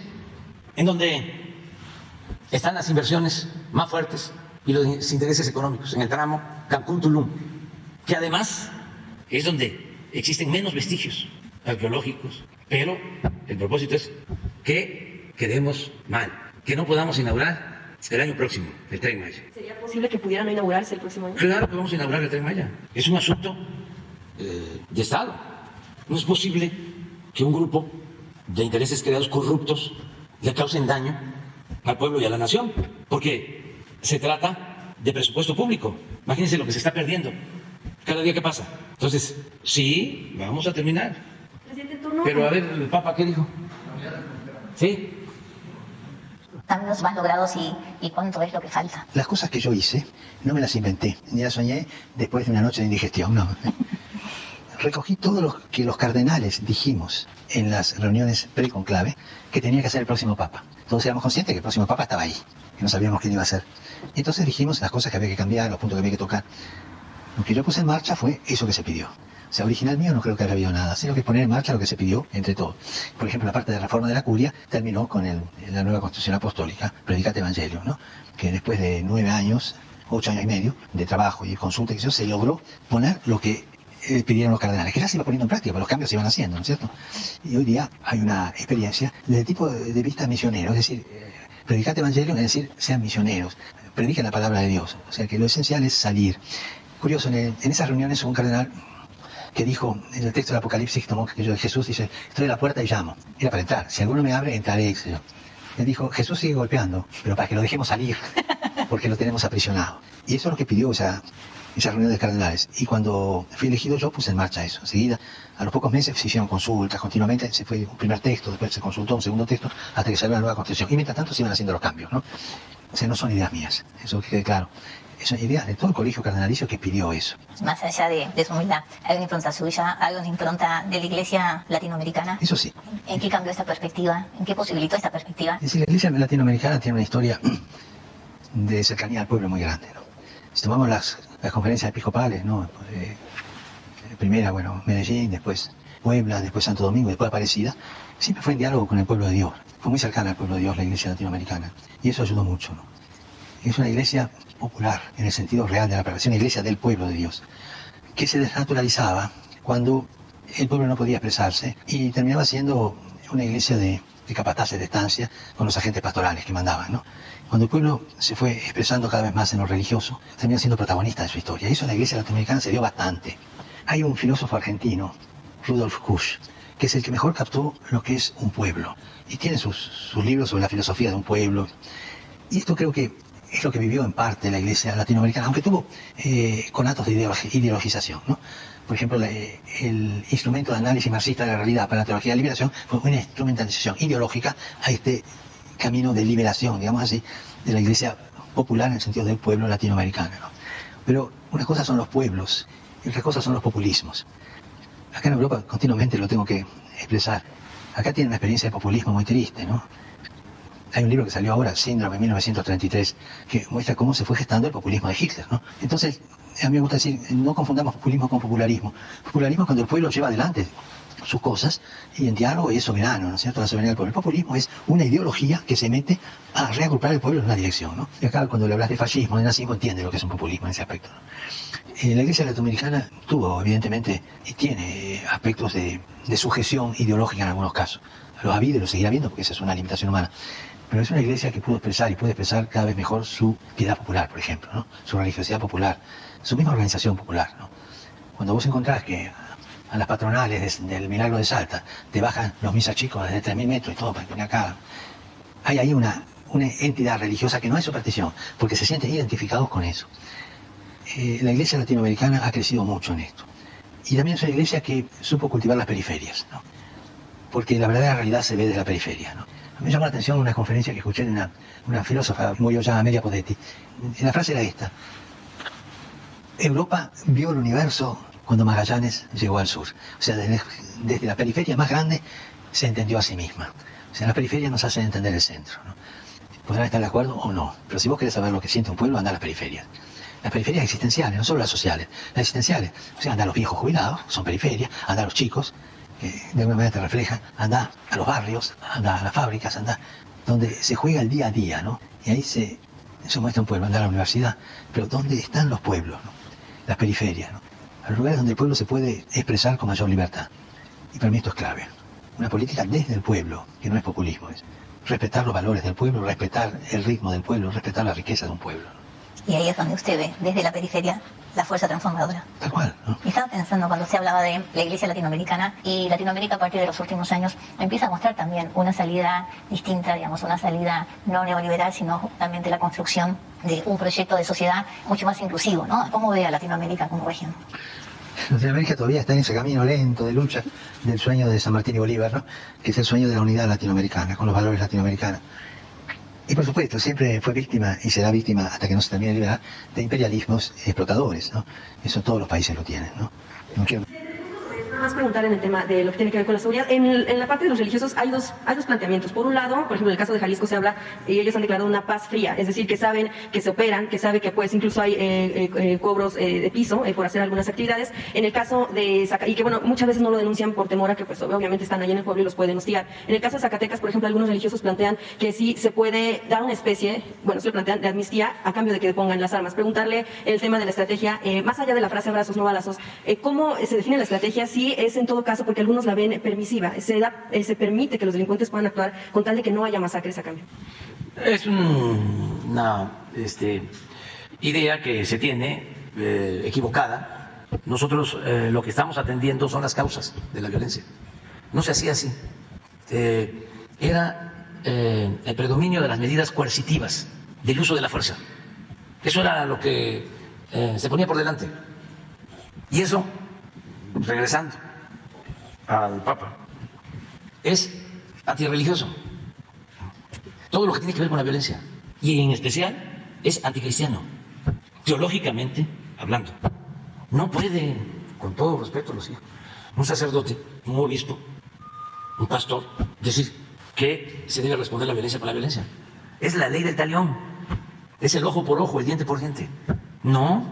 en donde están las inversiones más fuertes y los intereses económicos, en el tramo Cancún-Tulum, que además es donde existen menos vestigios arqueológicos, pero el propósito es que quedemos mal, que no podamos inaugurar el año próximo el Tren Maya. ¿Sería posible que pudiera no inaugurarse el próximo año? Claro que vamos a inaugurar el Tren Maya. Es un asunto de Estado. No es posible que un grupo de intereses creados corruptos le causen daño al pueblo y a la nación, porque se trata de presupuesto público. Imagínense lo que se está perdiendo cada día que pasa. Entonces, sí, vamos a terminar. Presidente, en torno Pero a ver, el Papa, ¿qué dijo? ¿Sí? Cambios más logrados y cuánto es lo que falta. Las cosas que yo hice no me las inventé, ni las soñé después de una noche de indigestión, no. Recogí todo lo que los cardenales dijimos en las reuniones pre-conclave que tenía que hacer el próximo Papa. Todos éramos conscientes que el próximo Papa estaba ahí, que no sabíamos quién iba a ser. Entonces dijimos las cosas que había que cambiar, los puntos que había que tocar. Lo que yo puse en marcha fue eso que se pidió. O sea, original mío no creo que haya habido nada, sino que poner en marcha lo que se pidió entre todos. Por ejemplo, la parte de reforma de la curia terminó con la nueva Constitución Apostólica, Predicate Evangelio, ¿no? Que después de 9 años, 8 años y medio de trabajo y de consulta, que se logró poner lo que pidieron los cardenales, que ya se iba poniendo en práctica, pero los cambios se iban haciendo, ¿no es cierto? Y hoy día hay una experiencia desde el tipo de vista misionero, es decir, Predicate Evangelio, es decir, sean misioneros, prediquen la palabra de Dios. O sea, que lo esencial es salir. Curioso, en esas reuniones hubo un cardenal que dijo en el texto del Apocalipsis, tomó aquello de Jesús, dice, estoy a la puerta y llamo. Era para entrar, si alguno me abre, entraré, dice yo. Él dijo, Jesús sigue golpeando, pero para que lo dejemos salir, porque lo tenemos aprisionado. Y eso es lo que pidió esa reunión de cardenales. Y cuando fui elegido yo puse en marcha eso. Enseguida, a los pocos meses se hicieron consultas continuamente, se fue un primer texto, después se consultó un segundo texto, hasta que salió la nueva Constitución. Y mientras tanto se iban haciendo los cambios, ¿no? O sea, no son ideas mías, eso que quede claro. Son ideas de todo el colegio cardenalicio que pidió eso. Más allá de su humildad, ¿hay una impronta suya, hay una impronta de la Iglesia latinoamericana? Eso sí. ¿En qué cambió esta perspectiva? ¿En qué posibilitó esta perspectiva? Es decir, la Iglesia latinoamericana tiene una historia de cercanía al pueblo muy grande, ¿no? Si tomamos las conferencias episcopales, ¿no? Primera, bueno, Medellín, después Puebla, después Santo Domingo, después Aparecida, siempre fue en diálogo con el pueblo de Dios. Fue muy cercana al pueblo de Dios la iglesia latinoamericana. Y eso ayudó mucho, ¿no? Es una iglesia popular, en el sentido real de la palabra, es una iglesia del pueblo de Dios, que se desnaturalizaba cuando el pueblo no podía expresarse y terminaba siendo una iglesia de capataces de estancia con los agentes pastorales que mandaban, ¿no? Cuando el pueblo se fue expresando cada vez más en lo religioso, terminó siendo protagonista de su historia. Y eso en la iglesia latinoamericana se dio bastante. Hay un filósofo argentino, Rudolf Kusch, que es el que mejor captó lo que es un pueblo. Y tiene sus libros sobre la filosofía de un pueblo. Y esto creo que es lo que vivió en parte la iglesia latinoamericana, aunque tuvo conatos de ideologización, ¿no? Por ejemplo, el instrumento de análisis marxista de la realidad para la teología de la liberación fue una instrumentalización ideológica a este camino de liberación, digamos así, de la iglesia popular en el sentido del pueblo latinoamericano, ¿no? Pero una cosa son los pueblos y otras cosas son los populismos. Acá en Europa continuamente lo tengo que expresar. Acá tiene una experiencia de populismo muy triste, ¿no? Hay un libro que salió ahora, Síndrome 1933, que muestra cómo se fue gestando el populismo de Hitler, ¿no? Entonces, a mí me gusta decir, no confundamos populismo con popularismo. Popularismo es cuando el pueblo lleva adelante sus cosas y en diálogo y es soberano, ¿no es cierto? La soberanía del pueblo. El populismo es una ideología que se mete a reagrupar el pueblo en una dirección, ¿no? Y acá cuando le hablas de fascismo, de nazismo, entiende lo que es un populismo en ese aspecto, ¿no? La iglesia latinoamericana tuvo, evidentemente, y tiene aspectos de sujeción ideológica en algunos casos. Los ha habido y los seguirá habiendo porque esa es una limitación humana. Pero es una iglesia que pudo expresar y puede expresar cada vez mejor su piedad popular, por ejemplo, ¿no? Su religiosidad popular, su misma organización popular, ¿no? Cuando vos encontrás que a las patronales del Milagro de Salta te bajan los misas chicos desde 3.000 metros y todo para que vengan acá, hay ahí una entidad religiosa que no es superstición, porque se sienten identificados con eso. La iglesia latinoamericana ha crecido mucho en esto. Y también es una iglesia que supo cultivar las periferias, ¿no? Porque la verdadera realidad se ve desde la periferia, ¿no? Me llamó la atención una conferencia que escuché de una filósofa, murió ya, Amelia Podetti. La frase era esta: Europa vio el universo cuando Magallanes llegó al sur. O sea, desde la periferia más grande se entendió a sí misma. O sea, la periferia nos hace entender el centro, ¿no? Podrán estar de acuerdo o no, pero si vos querés saber lo que siente un pueblo, anda a las periferias. Las periferias existenciales, no solo las sociales, las existenciales. O sea, anda a los viejos jubilados, son periferias, anda a los chicos, que de alguna manera te reflejan, anda a los barrios, anda a las fábricas, anda donde se juega el día a día, ¿no? Y ahí se muestra un pueblo, anda a la universidad, pero ¿dónde están los pueblos, ¿no? Las periferias, ¿no? A los lugares donde el pueblo se puede expresar con mayor libertad. Y para mí esto es clave. Una política desde el pueblo, que no es populismo, es respetar los valores del pueblo, respetar el ritmo del pueblo, respetar la riqueza de un pueblo, ¿no? Y ahí es donde usted ve, desde la periferia, la fuerza transformadora. Tal cual, ¿no? Y estaba pensando cuando usted hablaba de la iglesia latinoamericana, y Latinoamérica a partir de los últimos años empieza a mostrar también una salida distinta, digamos, una salida no neoliberal, sino justamente la construcción de un proyecto de sociedad mucho más inclusivo, ¿no? ¿Cómo ve a Latinoamérica como región? Latinoamérica todavía está en ese camino lento de lucha del sueño de San Martín y Bolívar, ¿no? Que es el sueño de la unidad latinoamericana, con los valores latinoamericanos. Y por supuesto, siempre fue víctima y será víctima hasta que no se termine de liberar de imperialismos explotadores, ¿no? Eso todos los países lo tienen, ¿no? No quiero... Más preguntar en el tema de lo que tiene que ver con la seguridad. En la parte de los religiosos hay dos planteamientos. Por un lado, por ejemplo, en el caso de Jalisco se habla, y ellos han declarado una paz fría, es decir, que saben que se operan, que saben que pues incluso hay cobros de piso por hacer algunas actividades. En el caso de y que bueno, muchas veces no lo denuncian por temor a que pues obviamente están ahí en el pueblo y los pueden hostigar. En el caso de Zacatecas, por ejemplo, algunos religiosos plantean que sí se puede dar una especie, bueno, se lo plantean, de amnistía a cambio de que pongan las armas. Preguntarle el tema de la estrategia, más allá de la frase abrazos, no balazos, ¿cómo se define la estrategia? Si es en todo caso, porque algunos la ven permisiva, se permite que los delincuentes puedan actuar con tal de que no haya masacres a cambio. Es una idea que se tiene equivocada. Nosotros lo que estamos atendiendo son las causas de la violencia. No se hacía así. Era el predominio de las medidas coercitivas, del uso de la fuerza. Eso era lo que se ponía por delante. Y eso, regresando al Papa, es antirreligioso. Todo lo que tiene que ver con la violencia, y en especial es anticristiano, teológicamente hablando. No puede, con todo respeto, los hijos, un sacerdote, un obispo, un pastor, decir que se debe responder la violencia con la violencia. Es la ley del talión, es el ojo por ojo, el diente por diente. No,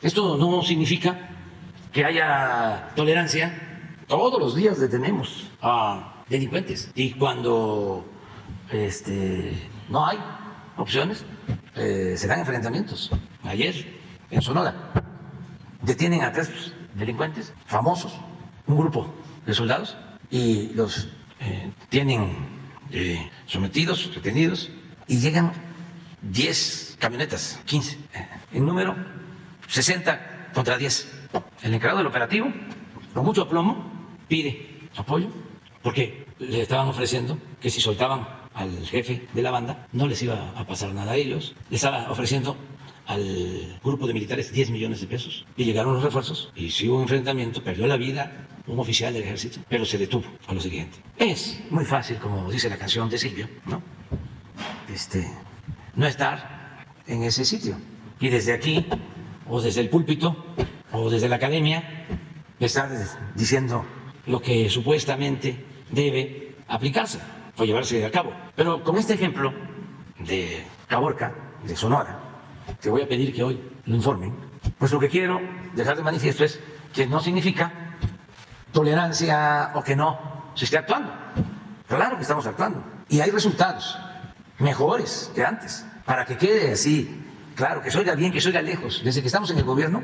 esto no significa que haya tolerancia Todos los días detenemos a delincuentes y cuando no hay opciones, se dan enfrentamientos. Ayer en Sonora detienen a 3 delincuentes famosos, un grupo de soldados, y los tienen sometidos, retenidos, y llegan 10 camionetas, 15, en número 60 contra 10. El encargado del operativo, con mucho aplomo, pide apoyo porque le estaban ofreciendo que si soltaban al jefe de la banda no les iba a pasar nada a ellos. Le estaba ofreciendo al grupo de militares 10 millones de pesos y llegaron los refuerzos y si hubo un enfrentamiento, perdió la vida un oficial del ejército, pero se detuvo a lo siguiente. Es muy fácil, como dice la canción de Silvio, ¿no? No estar en ese sitio y desde aquí o desde el púlpito o desde la academia estar diciendo lo que supuestamente debe aplicarse o llevarse a cabo. Pero con este ejemplo de Caborca, de Sonora, te voy a pedir que hoy lo informen, pues lo que quiero dejar de manifiesto es que no significa tolerancia o que no se esté actuando. Claro que estamos actuando y hay resultados mejores que antes, para que quede así claro, que se oiga bien, que se oiga lejos. Desde que estamos en el gobierno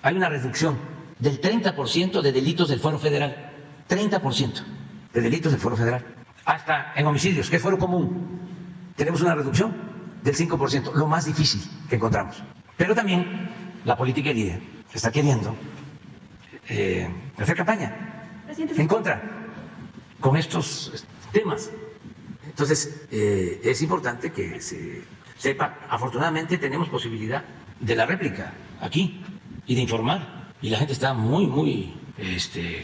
hay una reducción del 30% de delitos del Fuero Federal, 30% de delitos del Fuero Federal, hasta en homicidios, que es fuero común, tenemos una reducción del 5%, lo más difícil que encontramos. Pero también la politiquería está queriendo hacer campaña en contra con estos temas. Entonces, es importante que se sepa, afortunadamente tenemos posibilidad de la réplica aquí y de informar. Y la gente está muy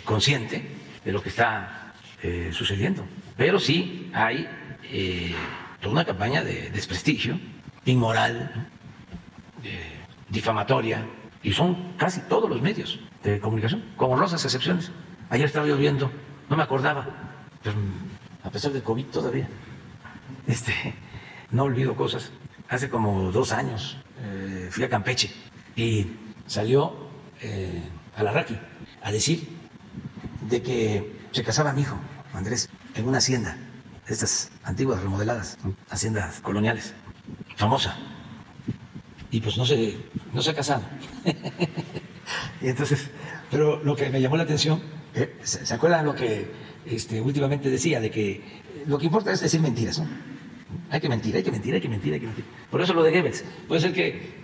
consciente de lo que está sucediendo. Pero sí hay toda una campaña de desprestigio, inmoral, difamatoria, y son casi todos los medios de comunicación, con honrosas excepciones. Ayer estaba yo viendo, no me acordaba, pero a pesar del COVID todavía, no olvido cosas. Hace como 2 años fui a Campeche y salió Alarraqui a decir de que se casaba mi hijo, Andrés, en una hacienda, estas antiguas remodeladas, haciendas coloniales, famosa, y pues no se ha casado. Y entonces, pero lo que me llamó la atención, ¿se acuerdan lo que últimamente decía? De que lo que importa es decir mentiras, ¿no? Hay que mentir, hay que mentir, hay que mentir, hay que mentir. Por eso lo de Goebbels, puede ser que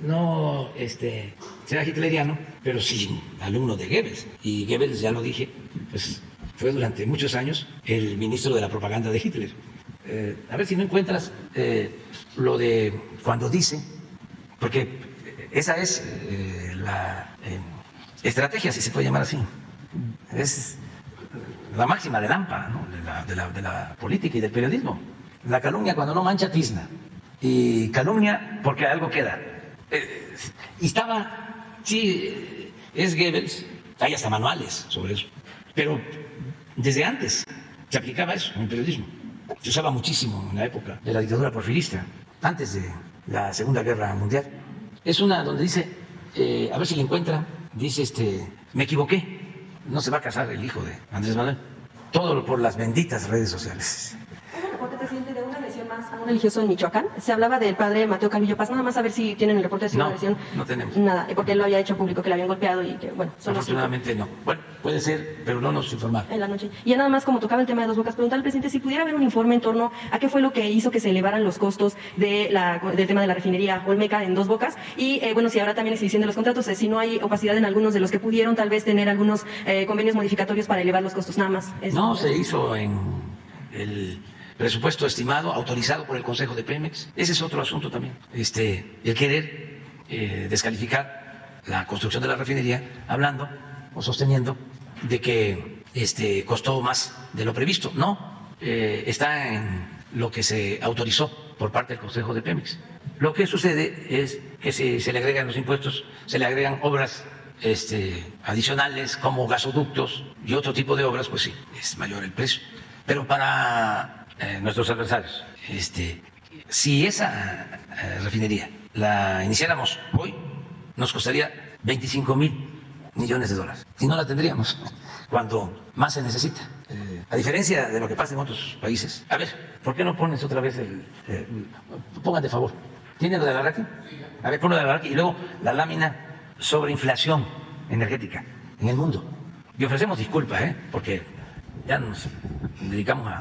no sea hitleriano, pero sí alumno de Goebbels. Y Goebbels, ya lo dije, pues fue durante muchos años el ministro de la propaganda de Hitler. A ver si no encuentras lo de cuando dice, porque esa es la estrategia, si se puede llamar así. Es la máxima de Lampa, ¿no? de la política y del periodismo. La calumnia cuando no mancha tizna. Y calumnia porque algo queda. Y estaba, sí, es Goebbels, hay hasta manuales sobre eso. Pero desde antes se aplicaba eso en el periodismo. Se usaba muchísimo en la época de la dictadura porfirista, antes de la Segunda Guerra Mundial. Es una donde dice, a ver si le encuentran, dice, me equivoqué, no se va a casar el hijo de Andrés Manuel. Todo por las benditas redes sociales. Presidente, de una agresión más a un religioso en Michoacán. Se hablaba del padre Mateo Calvillo Paz. Nada más a ver si tienen el reporte de una agresión. No tenemos. Nada, porque él lo había hecho público, que le habían golpeado y que, bueno, afortunadamente no. Bueno, puede ser, pero no nos informaron. En la noche. Y ya nada más, como tocaba el tema de Dos Bocas, preguntar al presidente si pudiera haber un informe en torno a qué fue lo que hizo que se elevaran los costos del tema de la refinería Olmeca en Dos Bocas. Y, bueno, si habrá también exhibición de los contratos, si no hay opacidad en algunos de los que pudieron tal vez tener algunos convenios modificatorios para elevar los costos. Nada más. No, se hizo en el presupuesto estimado, autorizado por el Consejo de Pemex. Ese es otro asunto también. El querer descalificar la construcción de la refinería, hablando o sosteniendo de que costó más de lo previsto. No, está en lo que se autorizó por parte del Consejo de Pemex. Lo que sucede es que si se le agregan los impuestos, se le agregan obras adicionales como gasoductos y otro tipo de obras, pues sí, es mayor el precio. Pero para nuestros adversarios, si esa refinería la iniciáramos hoy, nos costaría 25,000 millones de dólares. Y no la tendríamos cuando más se necesita. A diferencia de lo que pasa en otros países. A ver, ¿por qué no pones otra vez pongan de favor? ¿Tienen lo de Alarraqui? A ver, pon lo de Alarraqui y luego la lámina sobre inflación energética en el mundo. Y ofrecemos disculpas, porque ya nos dedicamos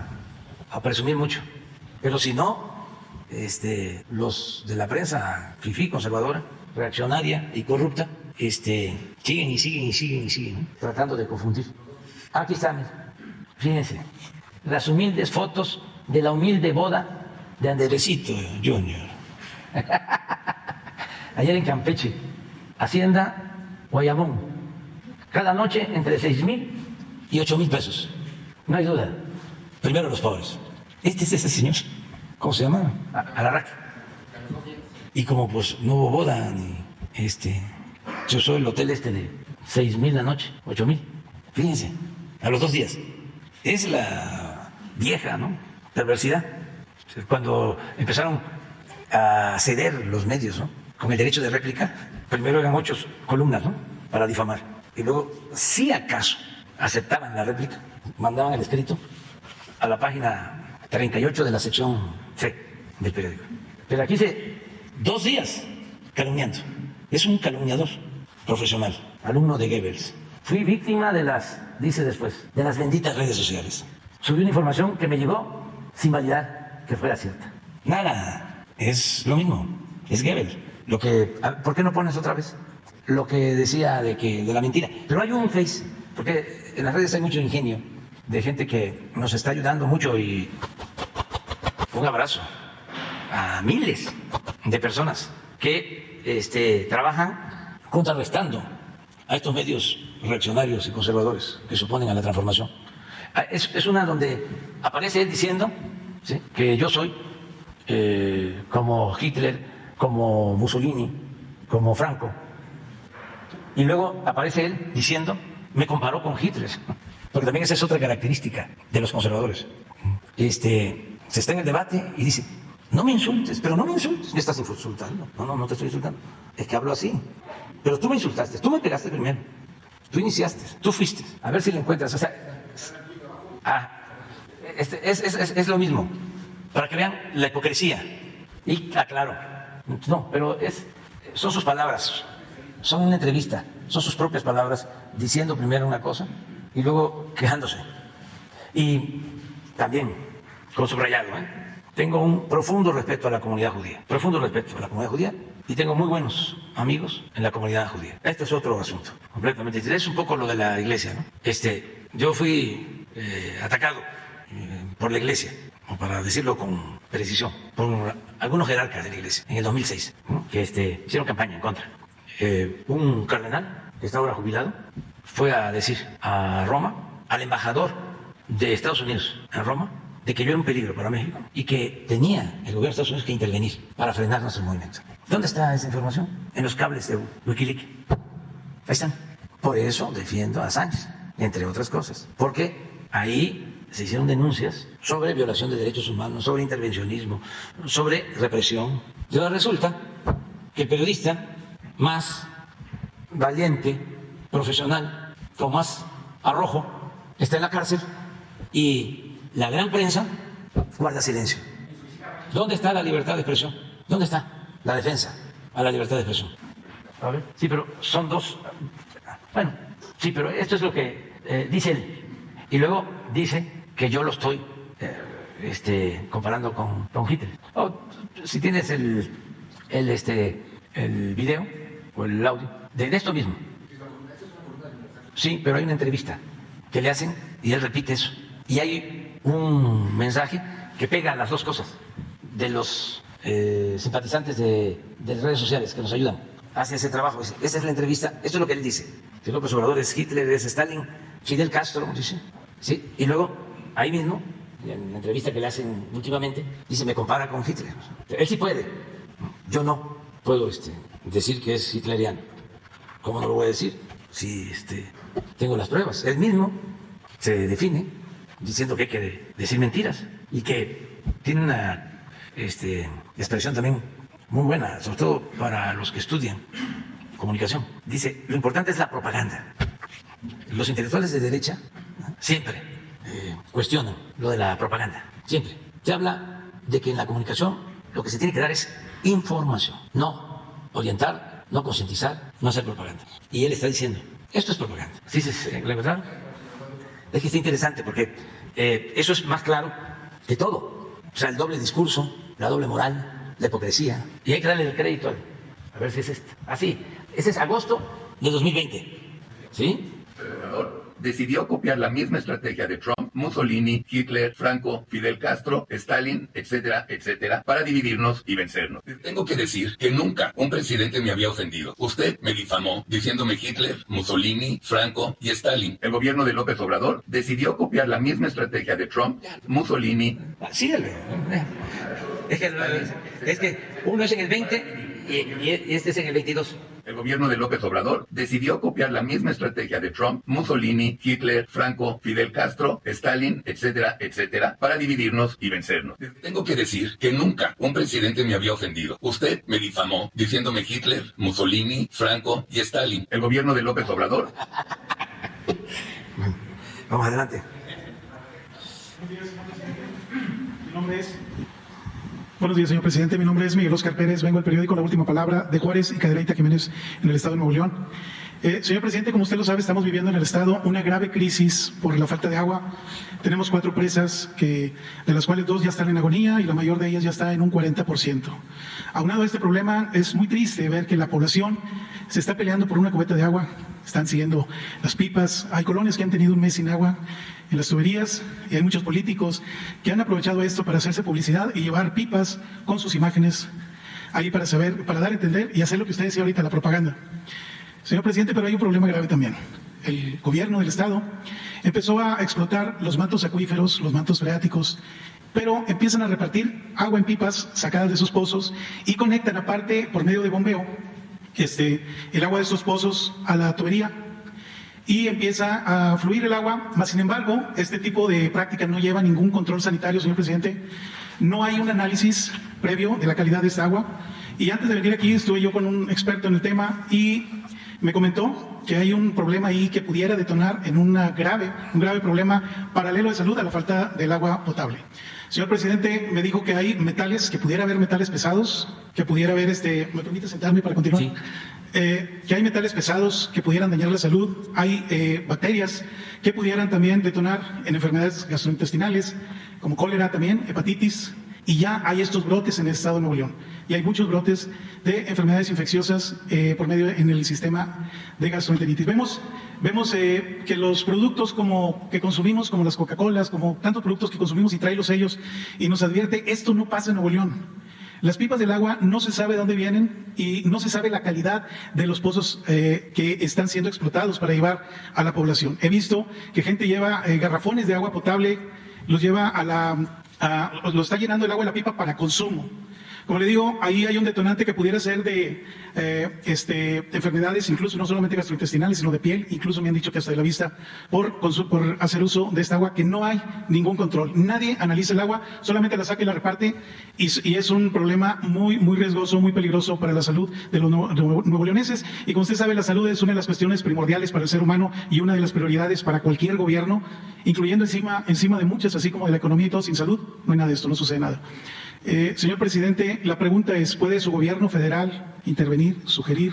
a presumir mucho. Pero si no, los de la prensa fifí, conservadora, reaccionaria y corrupta, siguen y siguen y siguen y siguen, tratando de confundir. Aquí está, fíjense, las humildes fotos de la humilde boda de Andresito Junior. Ayer en Campeche, Hacienda Guayabón, cada noche entre 6,000 y 8,000 pesos. No hay duda. Primero los pobres. Este es ese señor. ¿Cómo se llama? Alarraqui. Y como pues no hubo boda ni se usó el hotel de 6,000 la noche, 8,000. Fíjense, a los 2 días. Es la vieja, ¿no? Perversidad. Cuando empezaron a ceder los medios, ¿no? Con el derecho de réplica, primero eran 8 columnas, ¿no? Para difamar. Y luego, si acaso aceptaban la réplica, mandaban el escrito a la página 38 de la sección C del periódico. Pero aquí dice 2 días calumniando. Es un calumniador profesional, alumno de Goebbels. Fui víctima dice después, de las benditas redes sociales. Subí una información que me llegó sin validar que fuera cierta. Nada, es lo mismo, es Goebbels. ¿Por qué no pones otra vez lo que decía de la mentira? Pero hay un Face, porque en las redes hay mucho ingenio de gente que nos está ayudando mucho y un abrazo a miles de personas que trabajan contrarrestando a estos medios reaccionarios y conservadores que se oponen a la transformación. Es una donde aparece él diciendo, ¿sí?, que yo soy como Hitler, como Mussolini, como Franco. Y luego aparece él diciendo, me comparó con Hitler, porque también esa es otra característica de los conservadores. Se está en el debate y dice, no me insultes, pero no me insultes. Me estás insultando. No te estoy insultando. Es que hablo así. Pero tú me insultaste, tú me pegaste primero. Tú iniciaste, tú fuiste. A ver si lo encuentras. O sea, es lo mismo. Para que vean la hipocresía. Y aclaro, no, pero son sus palabras. Son una entrevista, son sus propias palabras diciendo primero una cosa y luego quejándose. Y también, con subrayado, tengo un profundo respeto a la comunidad judía, y tengo muy buenos amigos en la comunidad judía. Este es otro asunto, completamente. Es un poco lo de la iglesia, ¿no? Yo fui atacado por la iglesia, o para decirlo con precisión, por algunos jerarcas de la iglesia en el 2006, ¿no?, que hicieron campaña en contra. Un cardenal, que está ahora jubilado, fue a decir a Roma, al embajador de Estados Unidos en Roma, de que yo era un peligro para México y que tenía el gobierno de Estados Unidos que intervenir para frenar nuestro movimiento. ¿Dónde está esa información? En los cables de Wikileaks. Ahí están. Por eso defiendo a Sánchez, entre otras cosas, porque ahí se hicieron denuncias sobre violación de derechos humanos, sobre intervencionismo, sobre represión. Y ahora resulta que el periodista más valiente, profesional, con más arrojo, está en la cárcel y la gran prensa guarda silencio. ¿Dónde está la libertad de expresión? ¿Dónde está la defensa a la libertad de expresión? A ver. Sí, pero son dos. Bueno, sí, pero esto es lo que dice él. Y luego dice que yo lo estoy comparando con Hitler. Si tienes el video o el audio de esto mismo. Sí, pero hay una entrevista que le hacen y él repite eso. Y hay un mensaje que pega las dos cosas de los simpatizantes de redes sociales que nos ayudan hacia ese trabajo. Esa es la entrevista, esto es lo que él dice. Que López Obrador es Hitler, es Stalin, Fidel Castro, dice. ¿Sí? Y luego, ahí mismo, en la entrevista que le hacen últimamente, dice, me compara con Hitler. Él sí puede, yo no puedo decir que es hitleriano. ¿Cómo no lo voy a decir? Si tengo las pruebas. Él mismo se define diciendo que hay que decir mentiras y que tiene una expresión también muy buena, sobre todo para los que estudian comunicación. Dice, lo importante es la propaganda. Los intelectuales de derecha siempre cuestionan lo de la propaganda, siempre. Se habla de que en la comunicación lo que se tiene que dar es información, no orientar, no concientizar, no hacer propaganda. Y él está diciendo, esto es propaganda. ¿Sí se lo encontraron? Es que está interesante porque eso es más claro que todo. O sea, el doble discurso, la doble moral, la hipocresía. Y hay que darle el crédito a ver si es este. Así, ese es agosto de 2020. ¿Sí? Decidió copiar la misma estrategia de Trump, Mussolini, Hitler, Franco, Fidel Castro, Stalin, etcétera, etcétera, para dividirnos y vencernos. Tengo que decir que nunca un presidente me había ofendido. Usted me difamó diciéndome Hitler, Mussolini, Franco y Stalin. El gobierno de López Obrador decidió copiar la misma estrategia de Trump, Mussolini. Síguele. Es que uno es en el 20 y este es en el 22. El gobierno de López Obrador decidió copiar la misma estrategia de Trump, Mussolini, Hitler, Franco, Fidel Castro, Stalin, etcétera, etcétera, para dividirnos y vencernos. Tengo que decir que nunca un presidente me había ofendido. Usted me difamó diciéndome Hitler, Mussolini, Franco y Stalin. El gobierno de López Obrador. Vamos adelante. Buenos días, señor presidente. Mi nombre es Miguel Oscar Pérez. Vengo del periódico La Última Palabra de Juárez y Cadereyta Jiménez en el estado de Nuevo León. Señor presidente, como usted lo sabe, estamos viviendo en el estado una grave crisis por la falta de agua. Tenemos 4 presas, de las cuales 2 ya están en agonía y la mayor de ellas ya está en un 40%. Aunado a este problema, es muy triste ver que la población se está peleando por una cubeta de agua. Están siguiendo las pipas. Hay colonias que han tenido un mes sin agua en las tuberías y hay muchos políticos que han aprovechado esto para hacerse publicidad y llevar pipas con sus imágenes ahí para dar a entender y hacer lo que usted decía ahorita, la propaganda. Señor presidente, pero hay un problema grave también. El gobierno del estado empezó a explotar los mantos acuíferos, los mantos freáticos, pero empiezan a repartir agua en pipas sacadas de sus pozos y conectan aparte por medio de bombeo el agua de estos pozos a la tubería y empieza a fluir el agua, mas sin embargo, este tipo de práctica no lleva ningún control sanitario, señor presidente. No hay un análisis previo de la calidad de esta agua y antes de venir aquí estuve yo con un experto en el tema y me comentó que hay un problema ahí que pudiera detonar en un grave problema paralelo de salud a la falta del agua potable. Señor presidente, me dijo que hay metales, que pudiera haber metales pesados, que pudiera haber ¿me permite sentarme para continuar? Sí. Que hay metales pesados que pudieran dañar la salud, hay bacterias que pudieran también detonar en enfermedades gastrointestinales, como cólera también, hepatitis, y ya hay estos brotes en el estado de Nuevo León. Y hay muchos brotes de enfermedades infecciosas por medio en el sistema de gastroenteritis. Vemos que los productos que consumimos, como las Coca-Colas, como tantos productos que consumimos y trae los sellos y nos advierte, esto no pasa en Nuevo León. Las pipas del agua no se sabe de dónde vienen y no se sabe la calidad de los pozos que están siendo explotados para llevar a la población. He visto que gente lleva garrafones de agua potable, los lleva lo está llenando el agua de la pipa para consumo. Como le digo, ahí hay un detonante que pudiera ser de enfermedades, incluso no solamente gastrointestinales, sino de piel, incluso me han dicho que hasta de la vista, por hacer uso de esta agua, que no hay ningún control. Nadie analiza el agua, solamente la saca y la reparte, y es un problema muy, muy riesgoso, muy peligroso para la salud de los nuevoleoneses. Y como usted sabe, la salud es una de las cuestiones primordiales para el ser humano y una de las prioridades para cualquier gobierno, incluyendo encima de muchas, así como de la economía y todo. Sin salud no hay nada de esto, no sucede nada. Señor presidente, la pregunta es, ¿puede su gobierno federal intervenir, sugerir,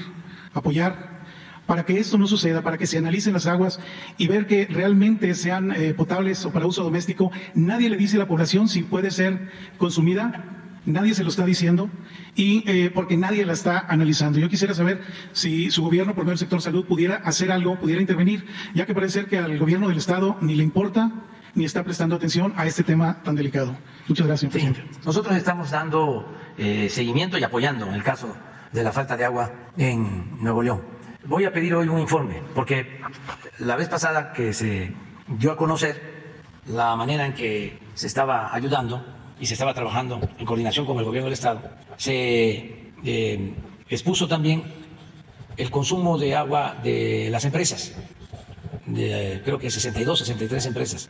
apoyar para que esto no suceda, para que se analicen las aguas y ver que realmente sean potables o para uso doméstico? Nadie le dice a la población si puede ser consumida, nadie se lo está diciendo y porque nadie la está analizando. Yo quisiera saber si su gobierno, por medio del sector salud, pudiera hacer algo, pudiera intervenir, ya que parece ser que al gobierno del estado ni le importa ni está prestando atención a este tema tan delicado. Muchas gracias, señor presidente. Nosotros estamos dando seguimiento y apoyando en el caso de la falta de agua en Nuevo León. Voy a pedir hoy un informe, porque la vez pasada que se dio a conocer la manera en que se estaba ayudando y se estaba trabajando en coordinación con el gobierno del Estado, se expuso también el consumo de agua de las empresas, creo que 62, 63 empresas,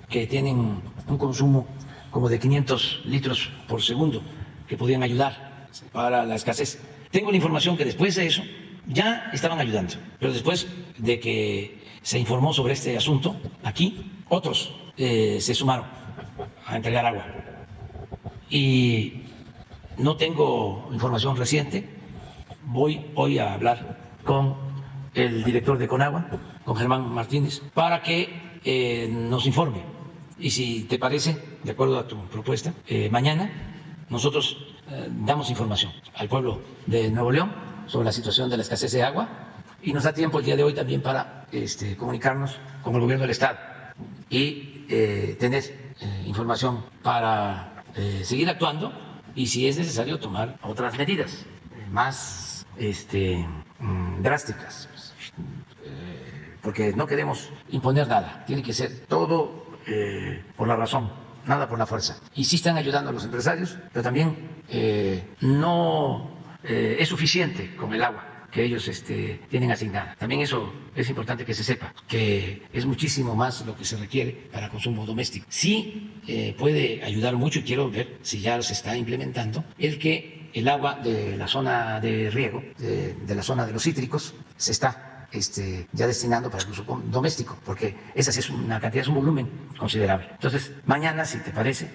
que tienen un consumo como de 500 litros por segundo, que podrían ayudar para la escasez. Tengo la información que después de eso ya estaban ayudando, pero después de que se informó sobre este asunto aquí, otros se sumaron a entregar agua. Y no tengo información reciente. Voy hoy a hablar con el director de Conagua, con Germán Martínez, para que nos informe. Y si te parece, de acuerdo a tu propuesta, mañana nosotros damos información al pueblo de Nuevo León sobre la situación de la escasez de agua, y nos da tiempo el día de hoy también para comunicarnos con el gobierno del Estado y tener información para seguir actuando y, si es necesario, tomar otras medidas más drásticas, porque no queremos imponer nada, tiene que ser todo por la razón, nada por la fuerza. Y sí están ayudando a los empresarios, pero también no es suficiente con el agua que ellos tienen asignada. También eso es importante que se sepa, que es muchísimo más lo que se requiere para consumo doméstico. Sí puede ayudar mucho, y quiero ver si ya se está implementando, el que el agua de la zona de riego, de la zona de los cítricos, se está ya destinando para el uso doméstico, porque esa sí es una cantidad, es un volumen considerable. Entonces, mañana, si te parece,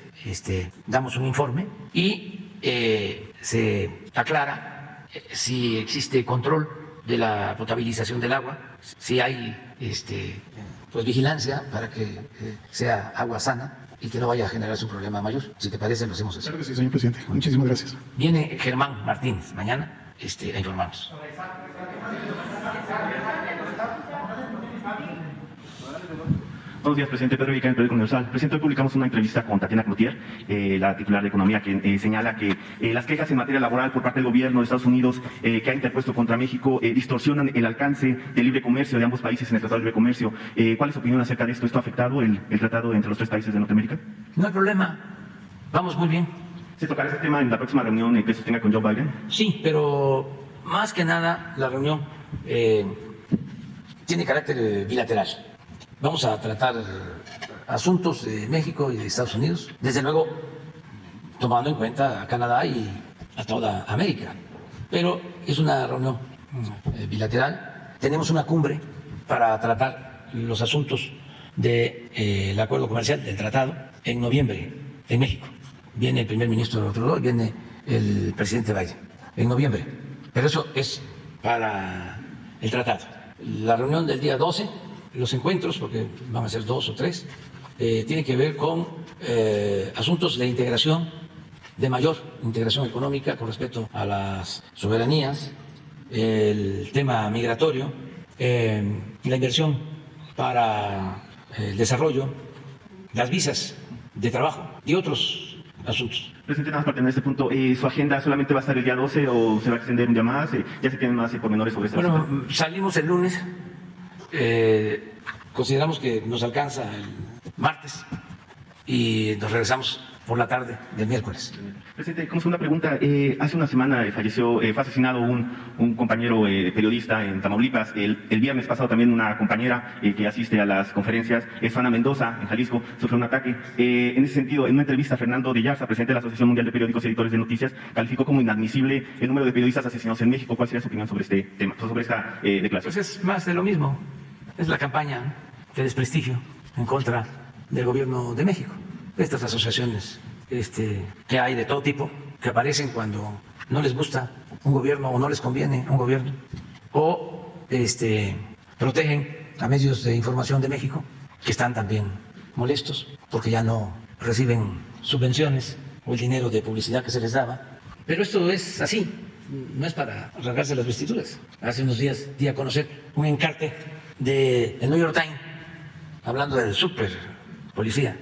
damos un informe y se aclara si existe control de la potabilización del agua, si hay pues vigilancia para que sea agua sana y que no vaya a generarse un problema mayor. Si te parece, lo hacemos así. Claro que sí, señor presidente. Muchísimas gracias. Viene Germán Martínez mañana a informarnos. Buenos días, presidente. Pedro Villacán, Periódico Universal. Presidente, hoy publicamos una entrevista con Tatiana Cloutier, la titular de Economía, que señala que las quejas en materia laboral por parte del gobierno de Estados Unidos que ha interpuesto contra México distorsionan el alcance del libre comercio de ambos países en el Tratado de Libre Comercio. ¿Cuál es su opinión acerca de esto? ¿Esto ha afectado el tratado entre los tres países de Norteamérica? No hay problema. Vamos muy bien. ¿Se tocará ese tema en la próxima reunión que se tenga con Joe Biden? Sí, pero más que nada la reunión tiene carácter bilateral. Vamos a tratar asuntos de México y de Estados Unidos, desde luego tomando en cuenta a Canadá y a toda América. Pero es una reunión bilateral. Tenemos una cumbre para tratar los asuntos del acuerdo comercial, del tratado, en noviembre en México. Viene el primer ministro Trudeau y viene el presidente Biden en noviembre. Pero eso es para el tratado. La reunión del día 12, los encuentros, porque van a ser 2 o 3, tienen que ver con asuntos de integración, de mayor integración económica con respecto a las soberanías, el tema migratorio, la inversión para el desarrollo, las visas de trabajo y otros asuntos. Presidente, nada más para tener este punto, ¿su agenda solamente va a estar el día 12 o se va a extender un día más? ¿Ya se tienen más pormenores sobre esto? Bueno, salimos el lunes, consideramos que nos alcanza el martes y nos regresamos por la tarde del miércoles. Presidente, como segunda pregunta, hace una semana fue asesinado un compañero periodista en Tamaulipas. El viernes pasado también una compañera que asiste a las conferencias, Ana Mendoza, en Jalisco, sufrió un ataque. En ese sentido, en una entrevista, Fernando de Yarza, presidente de la Asociación Mundial de Periódicos y Editores de Noticias, calificó como inadmisible el número de periodistas asesinados en México. ¿Cuál sería su opinión sobre este tema, sobre esta declaración? Pues es más de lo mismo. Es la campaña de desprestigio en contra del gobierno de México. Estas asociaciones que hay de todo tipo, que aparecen cuando no les gusta un gobierno o no les conviene un gobierno, o protegen a medios de información de México que están también molestos porque ya no reciben subvenciones o el dinero de publicidad que se les daba. Pero esto es así, no es para rasgarse las vestiduras. Hace unos días di a conocer un encarte del New York Times hablando del super policía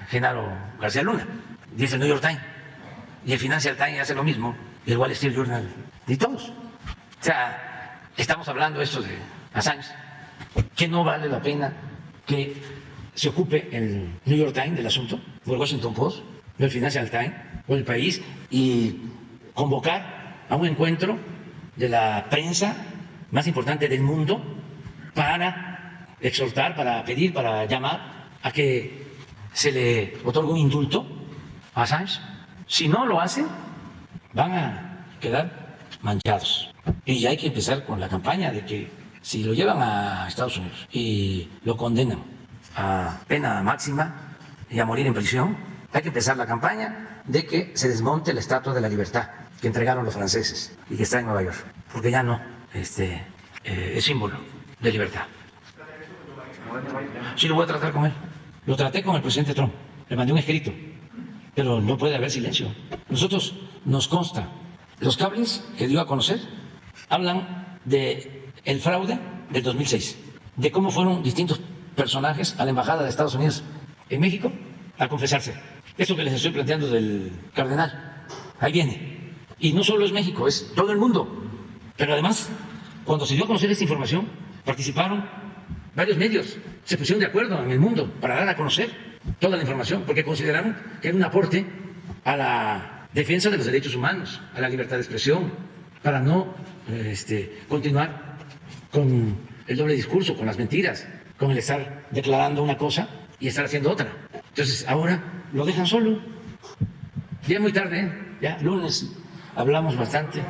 Genaro García Luna. Dice el New York Times, y el Financial Times hace lo mismo, y el Wall Street Journal, y todos. O sea, estamos hablando esto de Assange, que no vale la pena que se ocupe el New York Times del asunto, o el Washington Post, o el Financial Times, o el País, y convocar a un encuentro de la prensa más importante del mundo para exhortar, para pedir, para llamar a que se le otorgue un indulto a Assange. Si no lo hacen, van a quedar manchados. Y hay que empezar con la campaña de que si lo llevan a Estados Unidos y lo condenan a pena máxima y a morir en prisión, hay que empezar la campaña de que se desmonte la Estatua de la Libertad que entregaron los franceses y que está en Nueva York, porque ya no es símbolo de libertad. Sí, lo voy a tratar con él. Lo traté con el presidente Trump, le mandé un escrito, pero no puede haber silencio. Nosotros nos consta, los cables que dio a conocer hablan de el fraude del 2006, de cómo fueron distintos personajes a la Embajada de Estados Unidos en México a confesarse. Eso que les estoy planteando del cardenal, ahí viene. Y no solo es México, es todo el mundo. Pero además, cuando se dio a conocer esta información, participaron varios medios, se pusieron de acuerdo en el mundo para dar a conocer toda la información, porque consideraron que era un aporte a la defensa de los derechos humanos, a la libertad de expresión, para no continuar con el doble discurso, con las mentiras, con el estar declarando una cosa y estar haciendo otra. Entonces ahora lo dejan solo. Ya es muy tarde, ¿eh? Ya lunes hablamos bastante.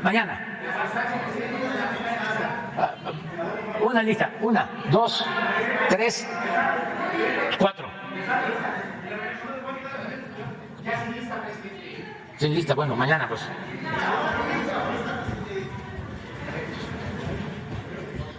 Mañana. Una lista. 1, 2, 3, 4. Sin lista, bueno, mañana pues.